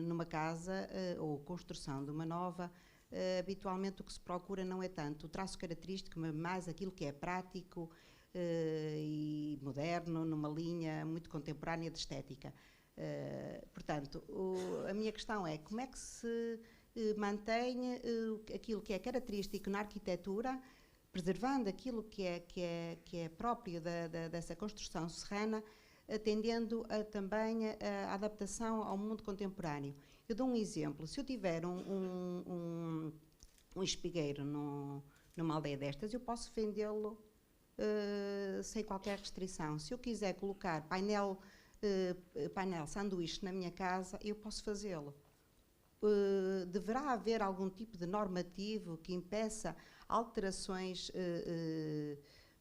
numa casa ou construção de uma nova, habitualmente o que se procura não é tanto o traço característico, mas mais aquilo que é prático e moderno, numa linha muito contemporânea de estética. Portanto, a minha questão é como é que se mantém aquilo que é característico na arquitetura, preservando aquilo que é próprio dessa construção serrana, atendendo também a adaptação ao mundo contemporâneo. Eu dou um exemplo. Se eu tiver um espigueiro numa aldeia destas, eu posso vendê-lo sem qualquer restrição. Se eu quiser colocar painel sanduíche na minha casa, eu posso fazê-lo. Deverá haver algum tipo de normativo que impeça alterações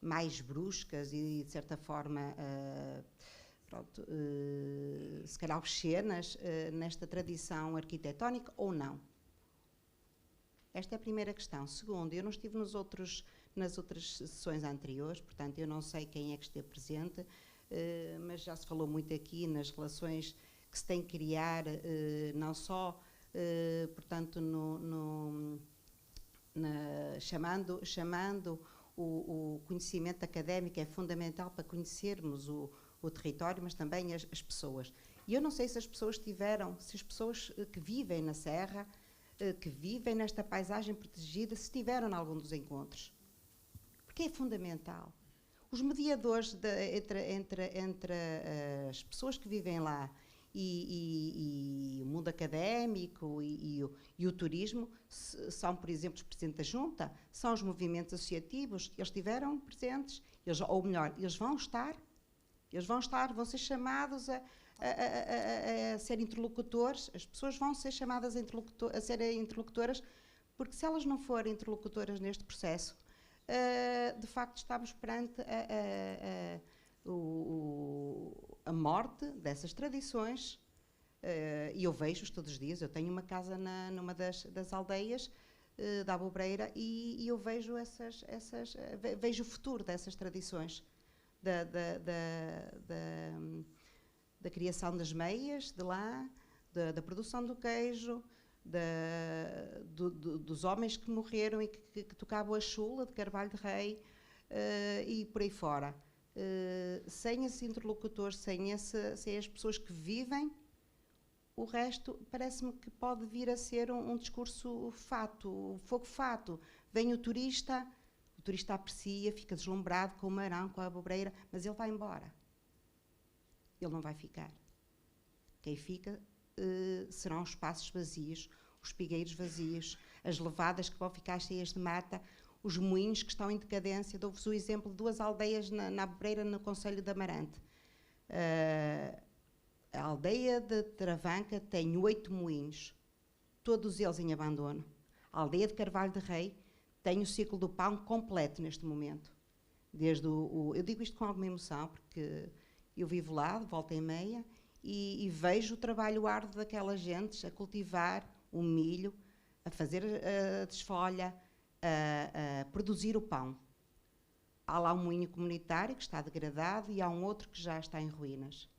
mais bruscas e, de certa forma, se calhar obscenas nesta tradição arquitetónica ou não? Esta é a primeira questão. Segundo, eu não estive nas outras sessões anteriores, portanto, eu não sei quem é que esteve presente, mas já se falou muito aqui nas relações que se tem que criar, não só, portanto, chamando o conhecimento académico é fundamental para conhecermos o território, mas também as pessoas. E eu não sei se as pessoas se as pessoas que vivem na Serra, que vivem nesta paisagem protegida, se estiveram em algum dos encontros. Porque é fundamental. Os mediadores entre as pessoas que vivem lá e o mundo académico e o turismo são, por exemplo, os presidentes da Junta, são os movimentos associativos, eles estiveram presentes, ou melhor, eles vão ser chamados a ser interlocutores, as pessoas vão ser chamadas a serem interlocutoras, porque se elas não forem interlocutoras neste processo, de facto estamos perante a morte dessas tradições, e eu vejo-os todos os dias. Eu tenho uma casa numa das aldeias da Abobreira e eu vejo vejo o futuro dessas tradições da criação das meias de lá, da produção do queijo, dos homens que morreram e que tocavam a chula de Carvalho de Rei, e por aí fora. Sem esses interlocutores, sem as pessoas que vivem, o resto parece-me que pode vir a ser um discurso fogo-fato. Vem o turista aprecia, fica deslumbrado com o Marão, com a Abobreira, mas ele vai embora. Ele não vai ficar. Quem fica serão os espaços vazios, os espigueiros vazios, as levadas que vão ficar cheias de mata, os moinhos que estão em decadência. Dou-vos o exemplo de 2 aldeias na Abobreira, no concelho de Amarante. A aldeia de Travanca tem 8 moinhos, todos eles em abandono. A aldeia de Carvalho de Rei tem o ciclo do pão completo neste momento. Eu digo isto com alguma emoção, porque eu vivo lá, de volta e meia, e vejo o trabalho árduo daquelas gentes a cultivar o milho, a fazer a desfolha, a produzir o pão. Há lá um moinho comunitário que está degradado e há um outro que já está em ruínas.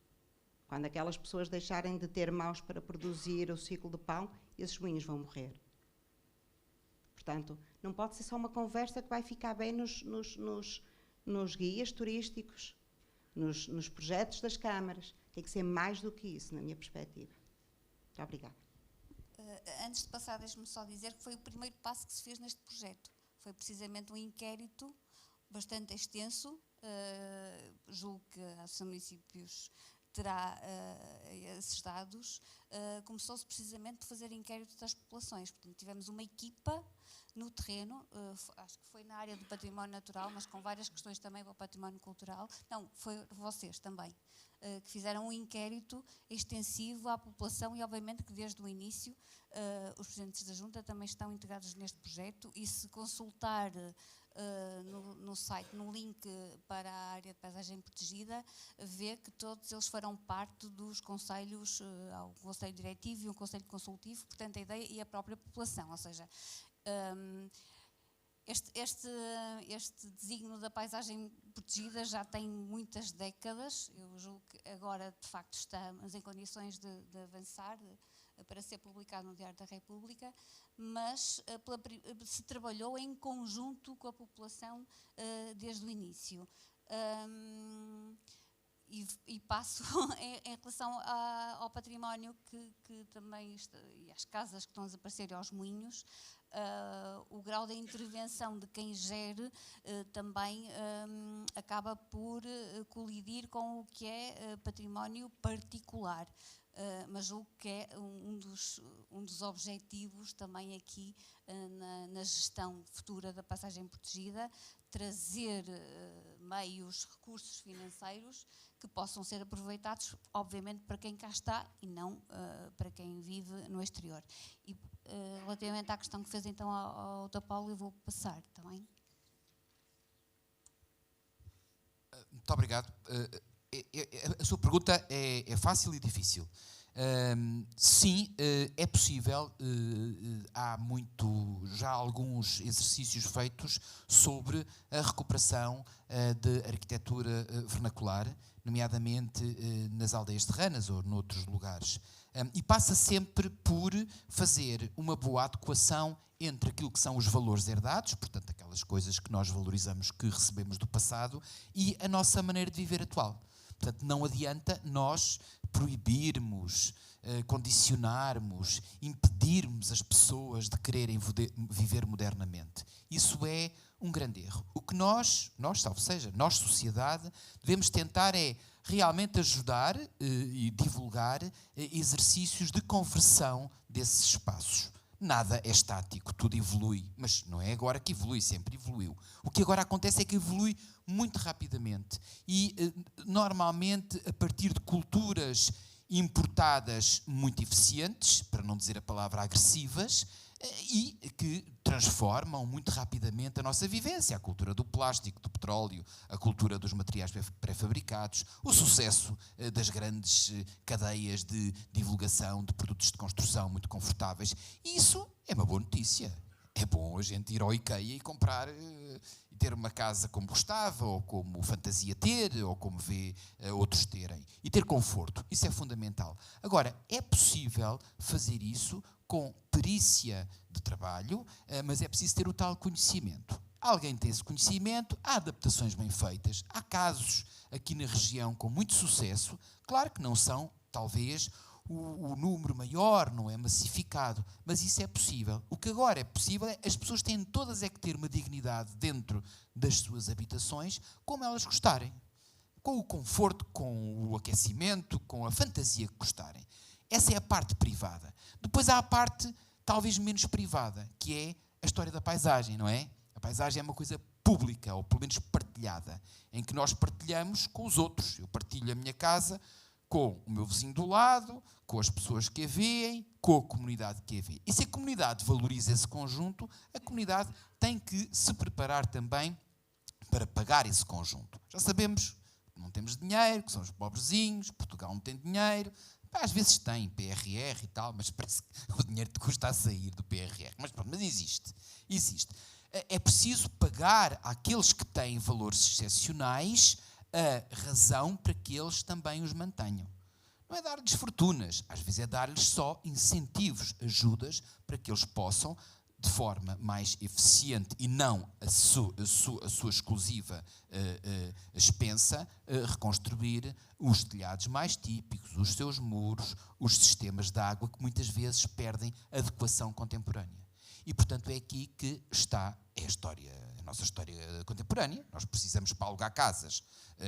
Quando aquelas pessoas deixarem de ter mãos para produzir o ciclo do pão, esses moinhos vão morrer. Portanto, não pode ser só uma conversa que vai ficar bem nos guias turísticos, nos projetos das câmaras. Tem que ser mais do que isso, na minha perspectiva. Muito obrigada.
Antes de passar, deixe-me só dizer que foi o primeiro passo que se fez neste projeto. Foi precisamente um inquérito bastante extenso. Julgo que a Associação de Municípios terá esses dados, começou-se precisamente por fazer inquérito das populações. Portanto, tivemos uma equipa no terreno, acho que foi na área do património natural, mas com várias questões também para o património cultural. Não, foi vocês também, que fizeram um inquérito extensivo à população e, obviamente, que desde o início os presidentes da Junta também estão integrados neste projeto, e se consultar no site, no link para a área de paisagem protegida, vê que todos eles farão parte dos conselhos, ao conselho diretivo e um conselho consultivo, portanto a ideia e a própria população, ou seja, este desígnio da paisagem protegida já tem muitas décadas. Eu julgo que agora de facto estamos em condições de avançar para ser publicado no Diário da República, mas se trabalhou em conjunto com a população desde o início. E passo em relação ao património que também e às casas que estão a desaparecer e aos moinhos, o grau de intervenção de quem gere também acaba por colidir com o que é património particular. Mas julgo que é um dos objetivos também aqui na gestão futura da paisagem protegida, trazer meios, recursos financeiros que possam ser aproveitados, obviamente, para quem cá está e não para quem vive no exterior. E relativamente à questão que fez então ao Dr. Paulo, eu vou passar também.
Muito obrigado. A sua pergunta é fácil e difícil. Sim, é possível. Há já alguns exercícios feitos sobre a recuperação de arquitetura vernacular, nomeadamente nas aldeias terranas ou noutros lugares. E passa sempre por fazer uma boa adequação entre aquilo que são os valores herdados, portanto aquelas coisas que nós valorizamos, que recebemos do passado, e a nossa maneira de viver atual. Portanto, não adianta nós proibirmos, condicionarmos, impedirmos as pessoas de quererem viver modernamente. Isso é um grande erro. O que nós, salvo seja, nós, sociedade, devemos tentar é realmente ajudar e divulgar exercícios de conversão desses espaços. Nada é estático, tudo evolui, mas não é agora que evolui, sempre evoluiu. O que agora acontece é que evolui muito rapidamente e, normalmente, a partir de culturas importadas muito eficientes, para não dizer a palavra agressivas, e que transformam muito rapidamente a nossa vivência. A cultura do plástico, do petróleo, a cultura dos materiais pré-fabricados, o sucesso das grandes cadeias de divulgação de produtos de construção muito confortáveis. E isso é uma boa notícia. É bom a gente ir ao IKEA e comprar e ter uma casa como gostava, ou como fantasia ter, ou como vê outros terem. E ter conforto. Isso é fundamental. Agora, é possível fazer isso com perícia de trabalho, mas é preciso ter o tal conhecimento. Alguém tem esse conhecimento, há adaptações bem feitas, há casos aqui na região com muito sucesso, claro que não são, talvez, o número maior, não é massificado, mas isso é possível. O que agora é possível é as pessoas têm todas é que ter uma dignidade dentro das suas habitações, como elas gostarem, com o conforto, com o aquecimento, com a fantasia que gostarem. Essa é a parte privada. Depois há a parte talvez menos privada, que é a história da paisagem, não é? A paisagem é uma coisa pública, ou pelo menos partilhada, em que nós partilhamos com os outros. Eu partilho a minha casa com o meu vizinho do lado, com as pessoas que a veem, com a comunidade que a vê. E se a comunidade valoriza esse conjunto, a comunidade tem que se preparar também para pagar esse conjunto. Já sabemos que não temos dinheiro, que somos pobrezinhos, Portugal não tem dinheiro. Às vezes tem PRR e tal, mas parece que o dinheiro te custa a sair do PRR. Mas pronto, mas existe. É preciso pagar àqueles que têm valores excepcionais a razão para que eles também os mantenham. Não é dar-lhes fortunas, às vezes é dar-lhes só incentivos, ajudas, para que eles possam, de forma mais eficiente e não a sua exclusiva expensa, reconstruir os telhados mais típicos, os seus muros, os sistemas de água que muitas vezes perdem adequação contemporânea. E, portanto, é aqui que está a história a nossa história contemporânea. Nós precisamos, para alugar casas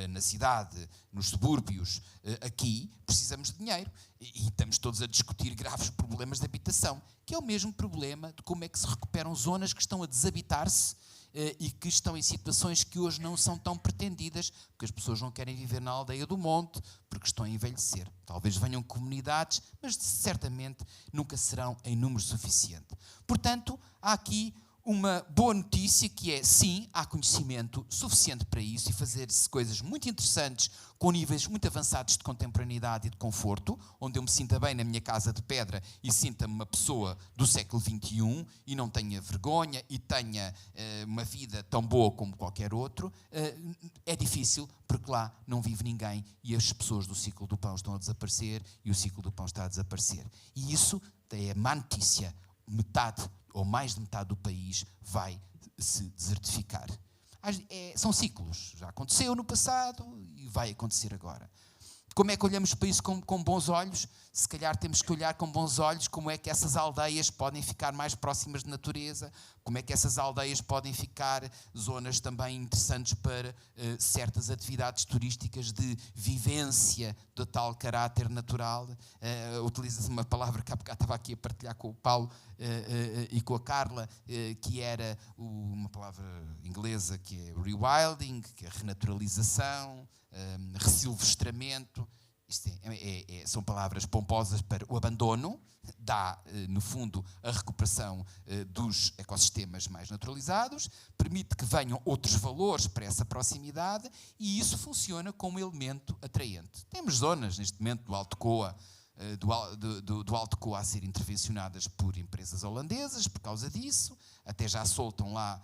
na cidade, nos subúrbios, aqui, precisamos de dinheiro. E estamos todos a discutir graves problemas de habitação, que é o mesmo problema de como é que se recuperam zonas que estão a desabitar-se e que estão em situações que hoje não são tão pretendidas, porque as pessoas não querem viver na aldeia do monte, porque estão a envelhecer. Talvez venham comunidades, mas certamente nunca serão em número suficiente. Portanto, há aqui uma boa notícia que é, sim, há conhecimento suficiente para isso e fazer-se coisas muito interessantes com níveis muito avançados de contemporaneidade e de conforto, onde eu me sinta bem na minha casa de pedra e sinta-me uma pessoa do século XXI e não tenha vergonha e tenha uma vida tão boa como qualquer outro. É difícil porque lá não vive ninguém e as pessoas do ciclo do pão estão a desaparecer e o ciclo do pão está a desaparecer. E isso é má notícia. Metade ou mais de metade do país vai se desertificar. São ciclos. Já aconteceu no passado e vai acontecer agora. Como é que olhamos para isso com bons olhos? Se calhar temos que olhar com bons olhos como é que essas aldeias podem ficar mais próximas de natureza, como é que essas aldeias podem ficar zonas também interessantes para certas atividades turísticas de vivência do tal caráter natural. Utiliza-se uma palavra que há bocado estava aqui a partilhar com o Paulo e com a Carla, que era uma palavra inglesa que é rewilding, que é renaturalização, ressilvestramento. Isto são palavras pomposas para o abandono, dá, no fundo, a recuperação dos ecossistemas mais naturalizados, permite que venham outros valores para essa proximidade e isso funciona como elemento atraente. Temos zonas, neste momento, do Alto Coa, do Alto Coa a ser intervencionadas por empresas holandesas por causa disso, até já soltam lá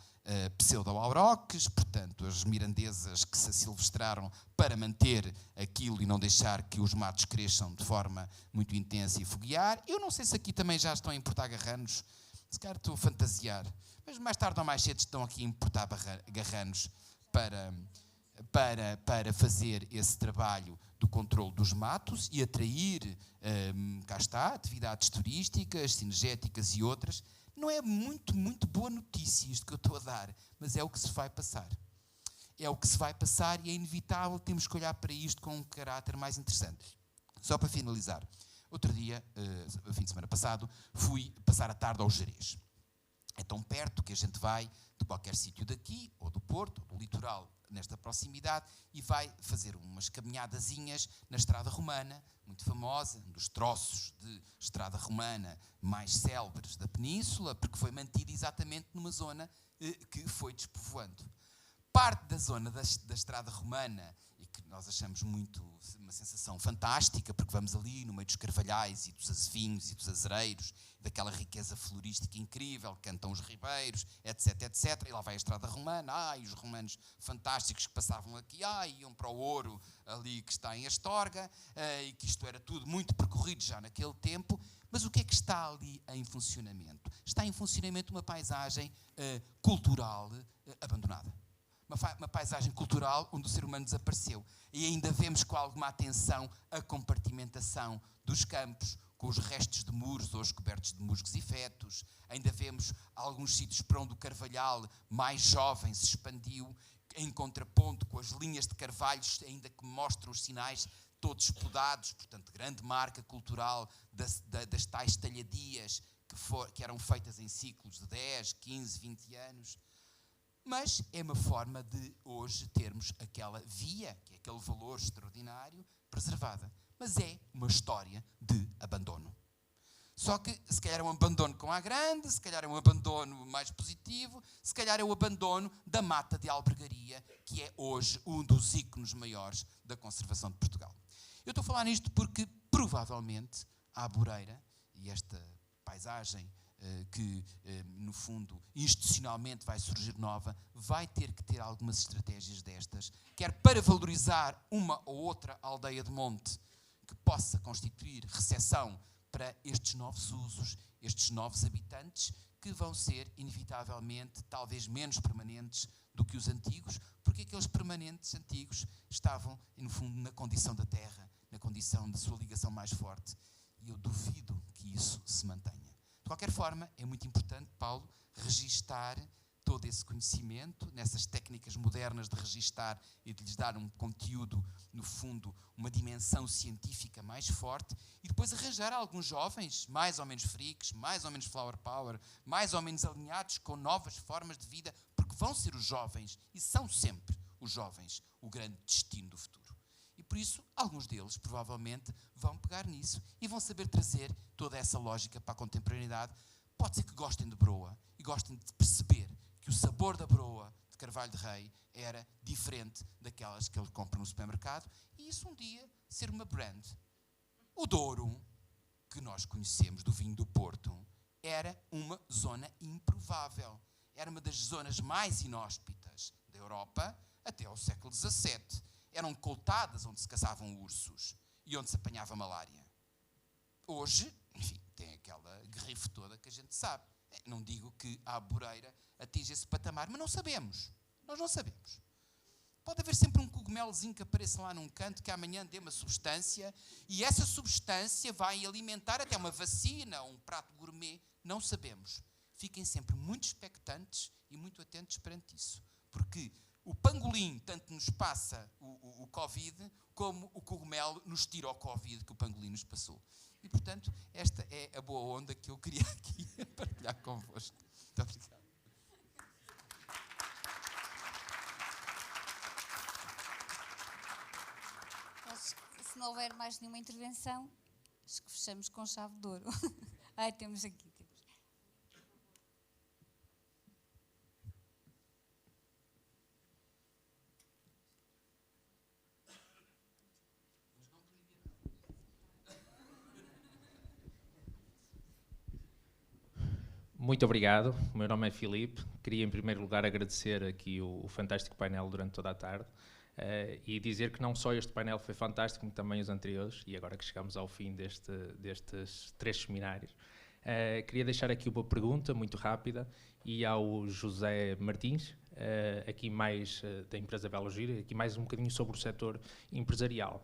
pseudo-auroques, portanto as mirandesas que se asilvestraram para manter aquilo e não deixar que os matos cresçam de forma muito intensa e foguear. Eu não sei se aqui também já estão a importar garranos, se calhar estou a fantasiar, mas mais tarde ou mais cedo estão aqui a importar garranos para fazer esse trabalho do controle dos matos e atrair, cá está, atividades turísticas, cinegéticas e outras. Não é muito boa notícia isto que eu estou a dar, mas é o que se vai passar. É o que se vai passar e é inevitável, temos que olhar para isto com um caráter mais interessante. Só para finalizar, outro dia, fim de semana passado, fui passar a tarde ao Gerês. É tão perto que a gente vai de qualquer sítio daqui, ou do Porto, ou do litoral, nesta proximidade, e vai fazer umas caminhadazinhas na Estrada Romana, muito famosa, um dos troços de Estrada Romana mais célebres da Península, porque foi mantida exatamente numa zona que foi despovoando. Parte da zona da Estrada Romana, e que nós achamos uma sensação fantástica, porque vamos ali no meio dos carvalhais e dos azevinhos e dos azereiros, daquela riqueza florística incrível, cantam os ribeiros, etc, etc, e lá vai a Estrada Romana, e os romanos fantásticos que passavam aqui, iam para o ouro ali que está em Astorga, e que isto era tudo muito percorrido já naquele tempo. Mas o que é que está ali em funcionamento? Está em funcionamento uma paisagem cultural abandonada. Uma paisagem cultural onde o ser humano desapareceu. E ainda vemos com alguma atenção a compartimentação dos campos, com os restos de muros, hoje cobertos de musgos e fetos. Ainda vemos alguns sítios para onde o carvalhal mais jovem se expandiu, em contraponto com as linhas de carvalhos, ainda que mostram os sinais todos podados, portanto, grande marca cultural das tais talhadias que eram feitas em ciclos de 10, 15, 20 anos. Mas é uma forma de hoje termos aquela via, que é aquele valor extraordinário, preservada. Mas é uma história de abandono. Só que se calhar é um abandono com A grande, se calhar é um abandono mais positivo, se calhar é o abandono da mata de albergaria, que é hoje um dos ícones maiores da conservação de Portugal. Eu estou a falar nisto porque provavelmente a Aboreira e esta paisagem que, no fundo, institucionalmente vai surgir nova, vai ter que ter algumas estratégias destas, quer para valorizar uma ou outra aldeia de monte que possa constituir recepção para estes novos usos, estes novos habitantes, que vão ser, inevitavelmente, talvez menos permanentes do que os antigos, porque aqueles permanentes antigos estavam, no fundo, na condição da terra, na condição de sua ligação mais forte, e eu duvido que isso se mantenha. De qualquer forma, é muito importante, Paulo, registar todo esse conhecimento, nessas técnicas modernas de registar e de lhes dar um conteúdo, no fundo, uma dimensão científica mais forte, e depois arranjar alguns jovens, mais ou menos freaks, mais ou menos flower power, mais ou menos alinhados com novas formas de vida, porque vão ser os jovens, e são sempre os jovens, o grande destino do futuro. E por isso, alguns deles, provavelmente, vão pegar nisso e vão saber trazer toda essa lógica para a contemporaneidade. Pode ser que gostem de broa e gostem de perceber que o sabor da broa de Carvalho de Rei era diferente daquelas que ele compra no supermercado, e isso um dia ser uma brand. O Douro, que nós conhecemos do vinho do Porto, era uma zona improvável. Era uma das zonas mais inóspitas da Europa até ao século XVII. Eram coltadas onde se caçavam ursos e onde se apanhava malária. Hoje, enfim, tem aquela grife toda que a gente sabe. Não digo que a Aboreira atinja esse patamar, mas não sabemos. Nós não sabemos. Pode haver sempre um cogumelozinho que apareça lá num canto que amanhã dê uma substância, e essa substância vai alimentar até uma vacina ou um prato gourmet. Não sabemos. Fiquem sempre muito expectantes e muito atentos perante isso. Porque o pangolim tanto nos passa o Covid, como o cogumelo nos tira o Covid que o pangolim nos passou. E, portanto, esta é a boa onda que eu queria aqui partilhar convosco. Muito obrigado.
Se não houver mais nenhuma intervenção, acho que fechamos com chave de ouro. Ai, temos aqui.
Muito obrigado, o meu nome é Filipe. Queria em primeiro lugar agradecer aqui o fantástico painel durante toda a tarde e dizer que não só este painel foi fantástico, como também os anteriores, e agora que chegamos ao fim destes 3 seminários. Queria deixar aqui uma pergunta muito rápida e ao José Martins, aqui mais da empresa Belo Giro, aqui mais um bocadinho sobre o setor empresarial.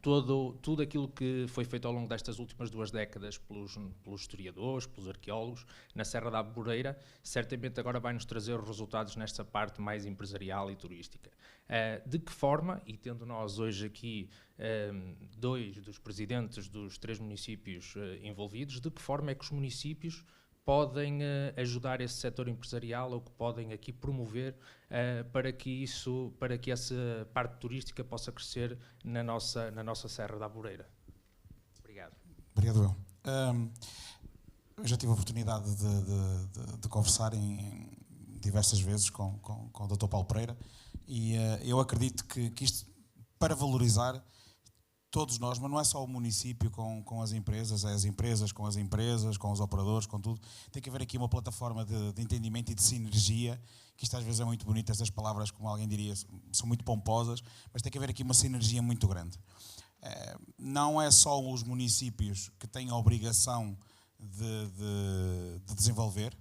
Tudo aquilo que foi feito ao longo destas últimas 2 décadas pelos historiadores, pelos arqueólogos, na Serra da Aboreira, certamente agora vai-nos trazer os resultados nesta parte mais empresarial e turística. De que forma, e tendo nós hoje aqui 2 dos presidentes dos 3 municípios envolvidos, de que forma é que os municípios podem ajudar esse setor empresarial, ou que podem aqui promover para que essa parte turística possa crescer na nossa Serra da Aboreira. Obrigado.
Obrigado, eu. Eu já tive a oportunidade de conversar diversas vezes com o Dr. Paulo Pereira, e eu acredito que isto, para valorizar todos nós, mas não é só o município com as empresas, é as empresas, com os operadores, com tudo. Tem que haver aqui uma plataforma de entendimento e de sinergia, que isto às vezes é muito bonito, estas palavras, como alguém diria, são muito pomposas, mas tem que haver aqui uma sinergia muito grande. Não é só os municípios que têm a obrigação de desenvolver,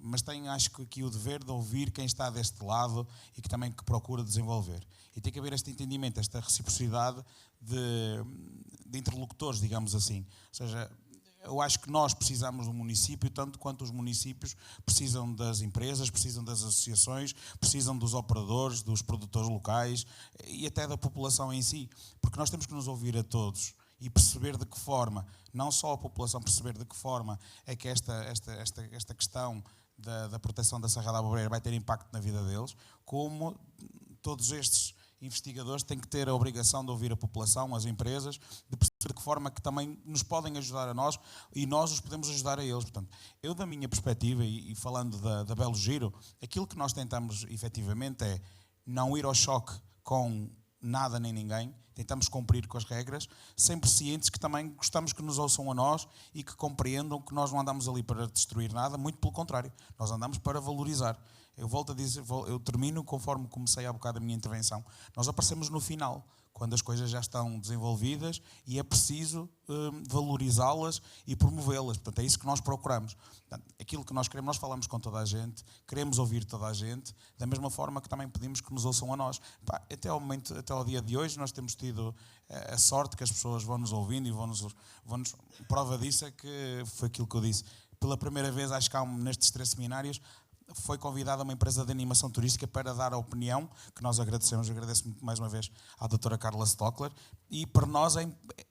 mas têm, acho que aqui o dever de ouvir quem está deste lado e que também procura desenvolver. E tem que haver este entendimento, esta reciprocidade de interlocutores, digamos assim. Ou seja, eu acho que nós precisamos do município tanto quanto os municípios precisam das empresas, precisam das associações, precisam dos operadores, dos produtores locais e até da população em si. Porque nós temos que nos ouvir a todos e perceber de que forma, não só a população perceber de que forma é que esta questão da proteção da Serra da Aboreira vai ter impacto na vida deles, como todos estes investigadores têm que ter a obrigação de ouvir a população, as empresas, de perceber de que forma que também nos podem ajudar a nós e nós os podemos ajudar a eles. Portanto, eu da minha perspectiva, e falando da Belo Giro, aquilo que nós tentamos efetivamente é não ir ao choque com nada nem ninguém, tentamos cumprir com as regras, sempre cientes que também gostamos que nos ouçam a nós e que compreendam que nós não andamos ali para destruir nada, muito pelo contrário, nós andamos para valorizar. Eu volto a dizer, eu termino conforme comecei há bocado a minha intervenção, nós aparecemos no final, quando as coisas já estão desenvolvidas e é preciso valorizá-las e promovê-las. Portanto, é isso que nós procuramos. Portanto, aquilo que nós queremos, nós falamos com toda a gente, queremos ouvir toda a gente, da mesma forma que também pedimos que nos ouçam a nós. Até ao dia de hoje, nós temos tido a sorte que as pessoas vão nos ouvindo e vão-nos. Prova disso é que foi aquilo que eu disse. Pela primeira vez, acho que nestes 3 seminários, foi convidada uma empresa de animação turística para dar a opinião, que nós agradecemos. Agradeço muito mais uma vez à doutora Carla Stockler. E para nós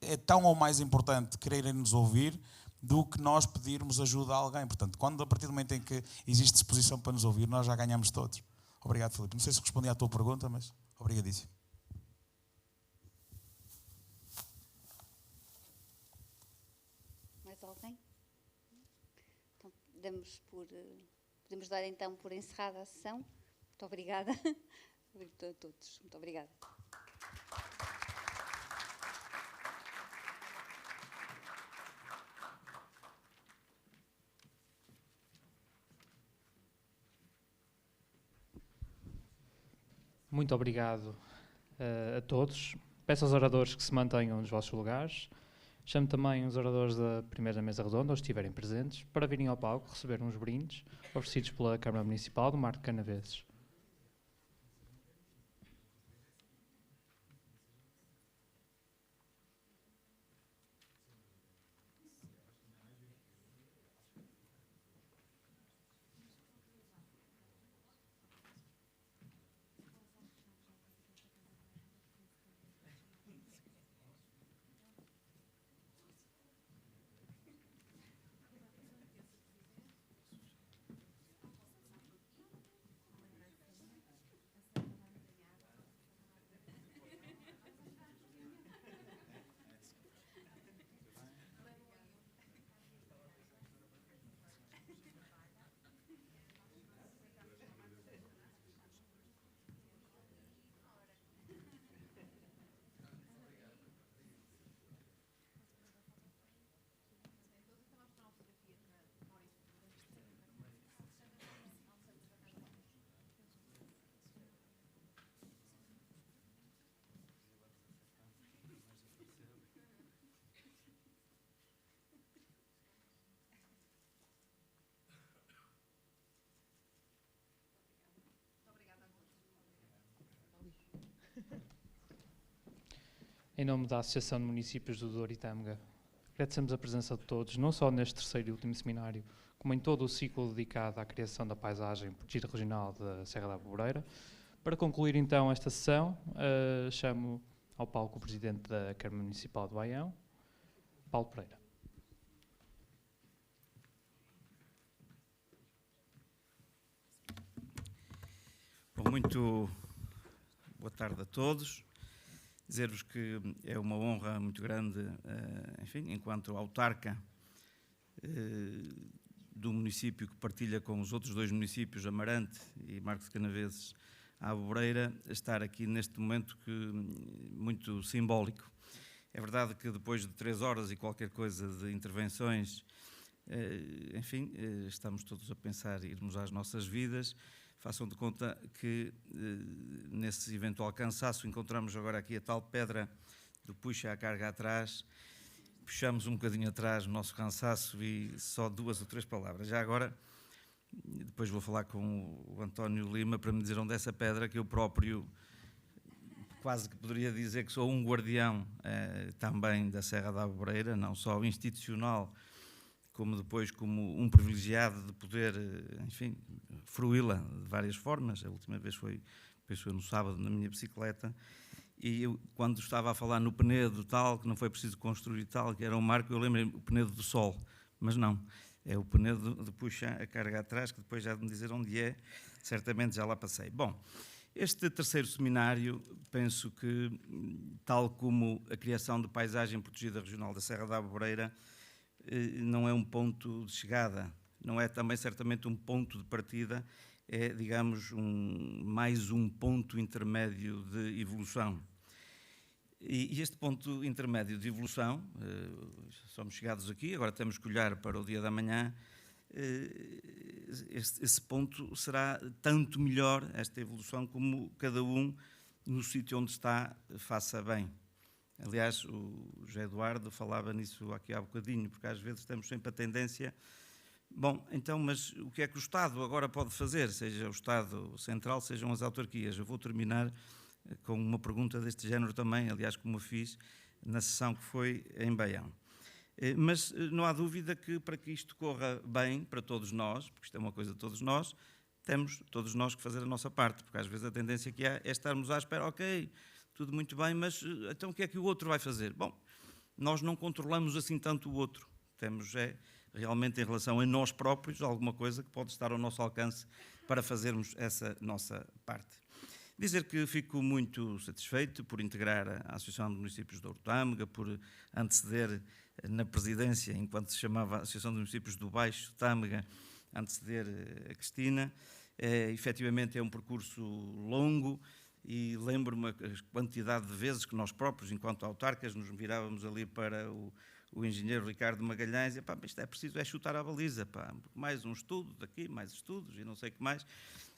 é tão ou mais importante quererem nos ouvir do que nós pedirmos ajuda a alguém. Portanto, a partir do momento em que existe disposição para nos ouvir, nós já ganhamos todos. Obrigado, Filipe. Não sei se respondi à tua pergunta, mas obrigadíssimo.
Mais alguém? Então, podemos dar então por encerrada a sessão. Muito obrigada a todos. Muito obrigada.
Muito obrigado a todos. Peço aos oradores que se mantenham nos vossos lugares. Chamo também os oradores da primeira mesa redonda, os que estiverem presentes, para virem ao palco receber uns brindes oferecidos pela Câmara Municipal do Marco Canaveses. Em nome da Associação de Municípios do Douro e Tâmega, agradecemos a presença de todos, não só neste terceiro e último seminário, como em todo o ciclo dedicado à criação da paisagem protegida regional da Serra da Aboboreira. Para concluir então esta sessão, chamo ao palco o Presidente da Câmara Municipal de Baião, Paulo Pereira.
Bom, muito boa tarde a todos. Dizer-vos que é uma honra muito grande, enfim, enquanto autarca do município que partilha com os outros dois municípios, Amarante e Marcos de Canaveses, a Aboboreira, estar aqui neste momento muito simbólico. É verdade que depois de 3 horas e qualquer coisa de intervenções, enfim, estamos todos a pensar em irmos às nossas vidas. Façam de conta que, nesse eventual cansaço, encontramos agora aqui a tal pedra do puxa a carga atrás, puxamos um bocadinho atrás o nosso cansaço e só 2 ou 3 palavras. Já agora, depois vou falar com o António Lima para me dizer onde é essa pedra, que eu próprio quase que poderia dizer que sou um guardião também da Serra da Aboboreira, não só institucional, como depois como um privilegiado de poder, enfim, fruí-la de várias formas. A última vez foi, penso eu, no sábado, na minha bicicleta, e eu, quando estava a falar no Penedo tal, que não foi preciso construir tal, que era um marco, eu lembrei-me o Penedo do Sol, mas não, é o Penedo de puxa a carga atrás, que depois já de me dizer onde é, certamente já lá passei. Bom, este terceiro seminário, penso que, tal como a criação de paisagem protegida regional da Serra da Aboboreira, não é um ponto de chegada, não é também certamente um ponto de partida, é, digamos, mais um ponto intermédio de evolução. E este ponto intermédio de evolução, somos chegados aqui, agora temos que olhar para o dia da manhã, esse ponto será tanto melhor, esta evolução, como cada um no sítio onde está faça bem. Aliás, o José Eduardo falava nisso aqui há bocadinho, porque às vezes temos sempre a tendência... Bom, então, mas o que é que o Estado agora pode fazer? Seja o Estado central, sejam as autarquias. Eu vou terminar com uma pergunta deste género também, aliás, como eu fiz na sessão que foi em Baião. Mas não há dúvida que para que isto corra bem para todos nós, porque isto é uma coisa de todos nós, temos todos nós que fazer a nossa parte, porque às vezes a tendência que há é estarmos à espera, ok, tudo muito bem, mas então o que é que o outro vai fazer? Bom, nós não controlamos assim tanto o outro, temos realmente em relação a nós próprios alguma coisa que pode estar ao nosso alcance para fazermos essa nossa parte. Dizer que fico muito satisfeito por integrar a Associação de Municípios de Ouro Tâmega, por anteceder na presidência, enquanto se chamava Associação de Municípios do Baixo Tâmega, anteceder a Cristina. Efetivamente é um percurso longo e lembro-me a quantidade de vezes que nós próprios, enquanto autarcas, nos virávamos ali para o engenheiro Ricardo Magalhães e isto é preciso chutar a baliza, mais um estudo daqui, mais estudos e não sei o que mais.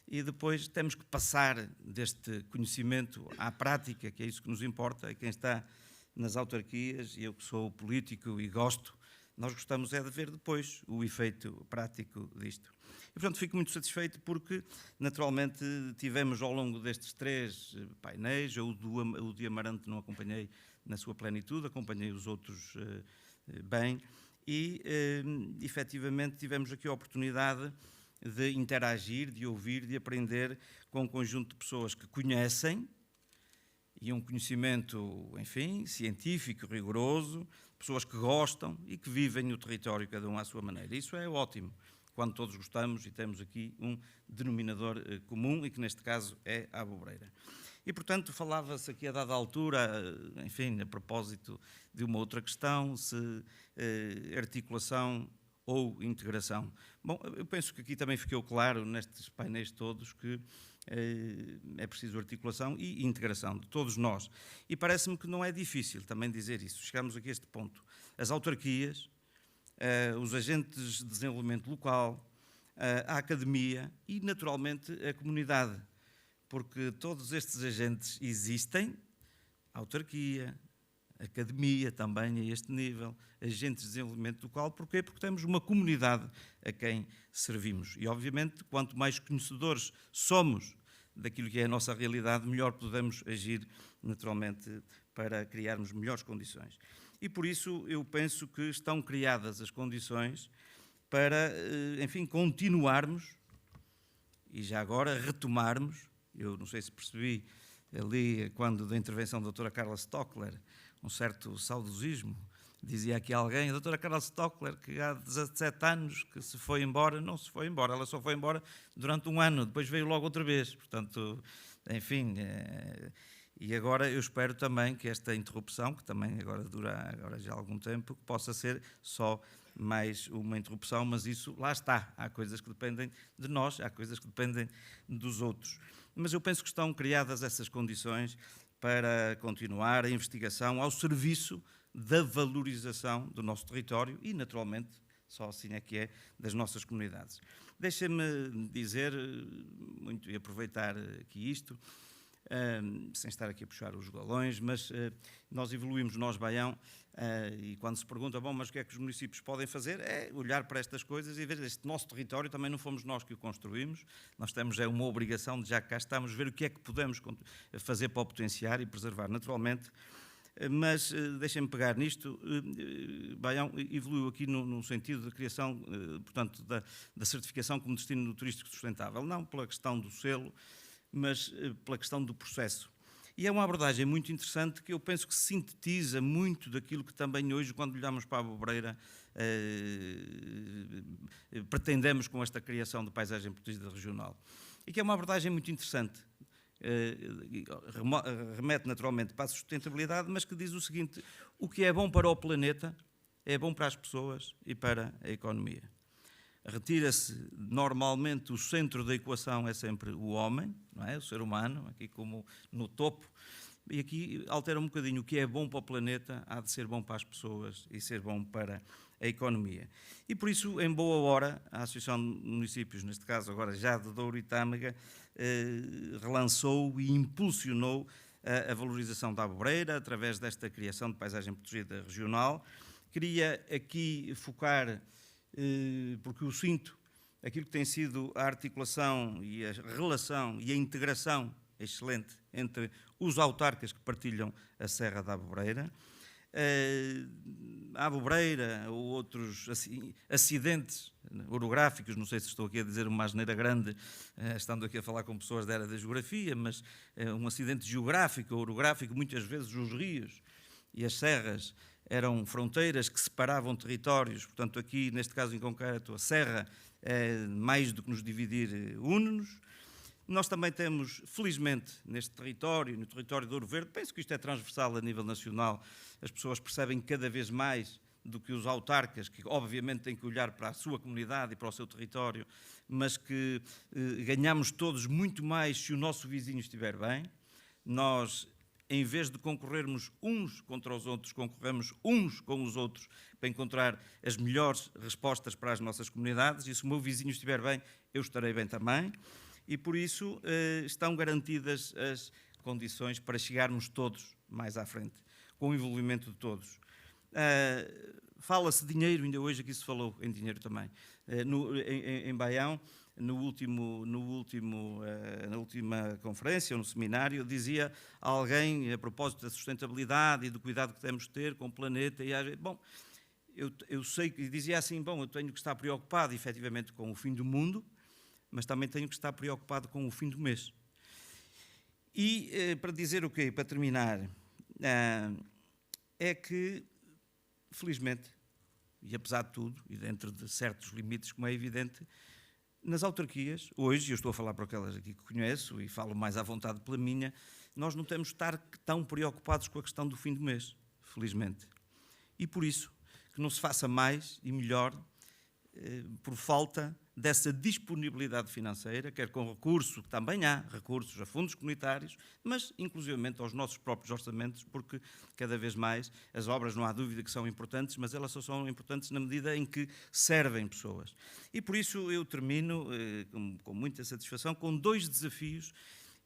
E depois temos que passar deste conhecimento à prática, que é isso que nos importa, é quem está nas autarquias, e eu que sou político e gosto, nós gostamos de ver depois o efeito prático disto. E, portanto, fico muito satisfeito porque, naturalmente, tivemos ao longo destes 3 painéis, o de Amarante não acompanhei na sua plenitude, acompanhei os outros bem, e, efetivamente, tivemos aqui a oportunidade de interagir, de ouvir, de aprender com um conjunto de pessoas que conhecem, e um conhecimento, enfim, científico, rigoroso, pessoas que gostam e que vivem o território, cada um à sua maneira. Isso é ótimo, quando todos gostamos e temos aqui um denominador comum, e que neste caso é a Abobreira. E, portanto, falava-se aqui a dada altura, enfim, a propósito de uma outra questão, se articulação ou integração. Bom, eu penso que aqui também ficou claro, nestes painéis todos, que é preciso articulação e integração de todos nós. E parece-me que não é difícil também dizer isso. Chegamos aqui a este ponto. As autarquias, os agentes de desenvolvimento local, a academia e, naturalmente, a comunidade. Porque todos estes agentes existem, a autarquia, a academia também a este nível, agentes de desenvolvimento local. Porquê? Porque temos uma comunidade a quem servimos. E, obviamente, quanto mais conhecedores somos daquilo que é a nossa realidade, melhor podemos agir, naturalmente, para criarmos melhores condições. E, por isso, eu penso que estão criadas as condições para, enfim, continuarmos e, já agora, retomarmos. Eu não sei se percebi ali, quando da intervenção da doutora Carla Stockler, um certo saudosismo. Dizia aqui alguém, a doutora Carla Stockler, que há 17 anos que se foi embora, não se foi embora, ela só foi embora durante 1 ano, depois veio logo outra vez. Portanto, enfim, e agora eu espero também que esta interrupção, que também agora dura já algum tempo, possa ser só mais uma interrupção, mas isso, lá está, há coisas que dependem de nós, há coisas que dependem dos outros. Mas eu penso que estão criadas essas condições para continuar a investigação ao serviço da valorização do nosso território e, naturalmente, só assim é que é, das nossas comunidades. Deixem-me dizer, muito, e aproveitar aqui isto, sem estar aqui a puxar os galões, mas nós evoluímos, nós, Baião, e quando se pergunta, bom, mas o que é que os municípios podem fazer? É olhar para estas coisas e ver este nosso território, também não fomos nós que o construímos, nós temos uma obrigação de, já que cá estamos, ver o que é que podemos fazer para o potenciar e preservar naturalmente. Mas deixem-me pegar nisto, Baião evoluiu aqui no sentido da criação, portanto, da certificação como destino turístico sustentável, não pela questão do selo, mas pela questão do processo. E é uma abordagem muito interessante que eu penso que sintetiza muito daquilo que também hoje, quando olhamos para a Abobreira, pretendemos com esta criação de paisagem protegida regional. E que é uma abordagem muito interessante. Remete naturalmente para a sustentabilidade, mas que diz o seguinte: o que é bom para o planeta é bom para as pessoas e para a economia. Retira-se normalmente o centro da equação é sempre o homem, não é? O ser humano, aqui como no topo, e aqui altera um bocadinho: o que é bom para o planeta há de ser bom para as pessoas e ser bom para a economia. E por isso, em boa hora, a Associação de Municípios, neste caso agora já de Douro e Tâmega, relançou e impulsionou a valorização da Abobreira através desta criação de paisagem protegida regional. Queria aqui focar, porque eu sinto aquilo que tem sido a articulação e a relação e a integração excelente entre os autarcas que partilham a Serra da Abobreira, a Abobreira ou outros acidentes orográficos, não sei se estou aqui a dizer uma asneira grande, estando aqui a falar com pessoas da área da geografia, mas um acidente geográfico ou orográfico, muitas vezes os rios e as serras eram fronteiras que separavam territórios, portanto aqui, neste caso em concreto, a serra, mais do que nos dividir, une-nos. Nós também temos, felizmente, neste território, no território de Ouro Verde, penso que isto é transversal a nível nacional, as pessoas percebem cada vez mais do que os autarcas, que obviamente têm que olhar para a sua comunidade e para o seu território, mas que ganhamos todos muito mais se o nosso vizinho estiver bem. Nós, em vez de concorrermos uns contra os outros, concorremos uns com os outros para encontrar as melhores respostas para as nossas comunidades, e se o meu vizinho estiver bem, eu estarei bem também. E por isso estão garantidas as condições para chegarmos todos mais à frente, com o envolvimento de todos. Fala-se de dinheiro, ainda hoje aqui se falou em dinheiro também. Em Baião, na última conferência, ou no seminário, dizia alguém, a propósito da sustentabilidade e do cuidado que temos de ter com o planeta, e bom, eu sei que dizia assim, bom, eu tenho que estar preocupado efetivamente com o fim do mundo, mas também tenho que estar preocupado com o fim do mês. E para dizer o quê? Para terminar, é que, felizmente, e apesar de tudo, e dentro de certos limites, como é evidente, nas autarquias, hoje, eu estou a falar por aquelas aqui que conheço e falo mais à vontade pela minha, nós não temos de estar tão preocupados com a questão do fim do mês, felizmente. E por isso, que não se faça mais e melhor por falta dessa disponibilidade financeira, quer com recurso, que também há recursos a fundos comunitários, mas inclusivamente aos nossos próprios orçamentos, porque cada vez mais as obras não há dúvida que são importantes, mas elas só são importantes na medida em que servem pessoas. E por isso eu termino com muita satisfação com 2 desafios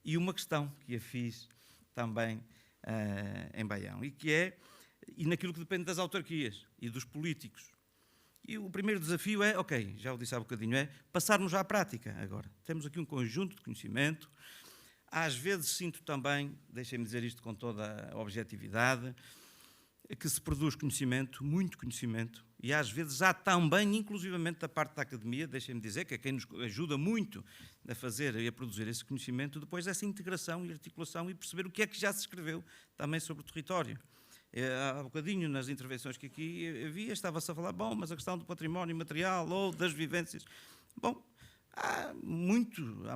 e uma questão que a fiz também em Baião, e naquilo que depende das autarquias e dos políticos. E o primeiro desafio é, ok, já o disse há bocadinho, é passarmos à prática agora. Temos aqui um conjunto de conhecimento. Às vezes sinto também, deixem-me dizer isto com toda a objetividade, que se produz conhecimento, muito conhecimento, e às vezes há também, inclusivamente da parte da academia, deixem-me dizer, que é quem nos ajuda muito a fazer e a produzir esse conhecimento, depois essa integração e articulação e perceber o que é que já se escreveu também sobre o território. Há bocadinho, nas intervenções que aqui havia, estava-se a falar, bom, mas a questão do património material ou das vivências. Bom, há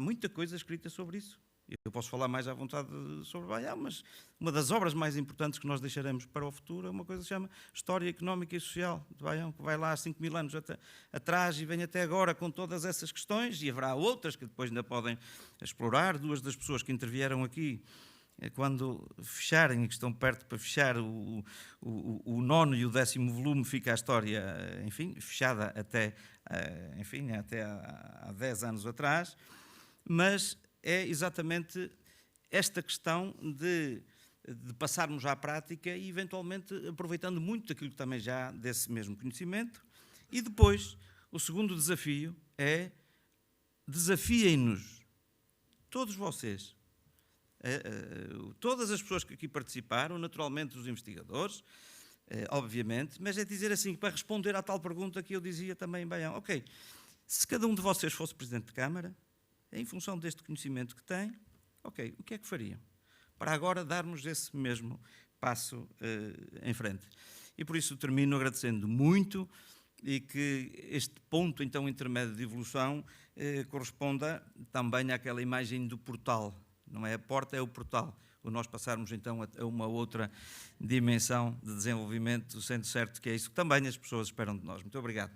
muita coisa escrita sobre isso. Eu posso falar mais à vontade sobre Baião, mas uma das obras mais importantes que nós deixaremos para o futuro é uma coisa que se chama História Económica e Social de Baião, que vai lá há 5.000 anos atrás e vem até agora com todas essas questões, e haverá outras que depois ainda podem explorar. 2 das pessoas que intervieram aqui, quando fecharem, e que estão perto para fechar o 9º e o 10º volume, fica a história, enfim, fechada até há 10 anos atrás, mas é exatamente esta questão de passarmos à prática e, eventualmente, aproveitando muito daquilo que também já desse mesmo conhecimento. E depois, o segundo desafio é desafiem-nos, todos vocês, todas as pessoas que aqui participaram, naturalmente os investigadores, obviamente, mas é dizer assim, para responder à tal pergunta que eu dizia também em Baião, ok, se cada um de vocês fosse Presidente de Câmara, em função deste conhecimento que tem, ok, o que é que fariam? Para agora darmos esse mesmo passo em frente. E por isso termino agradecendo muito e que este ponto, então, intermédio de evolução corresponda também àquela imagem do portal. Não é a porta, é o portal. O nós passarmos, então, a uma outra dimensão de desenvolvimento, sendo certo que é isso que também as pessoas esperam de nós. Muito obrigado.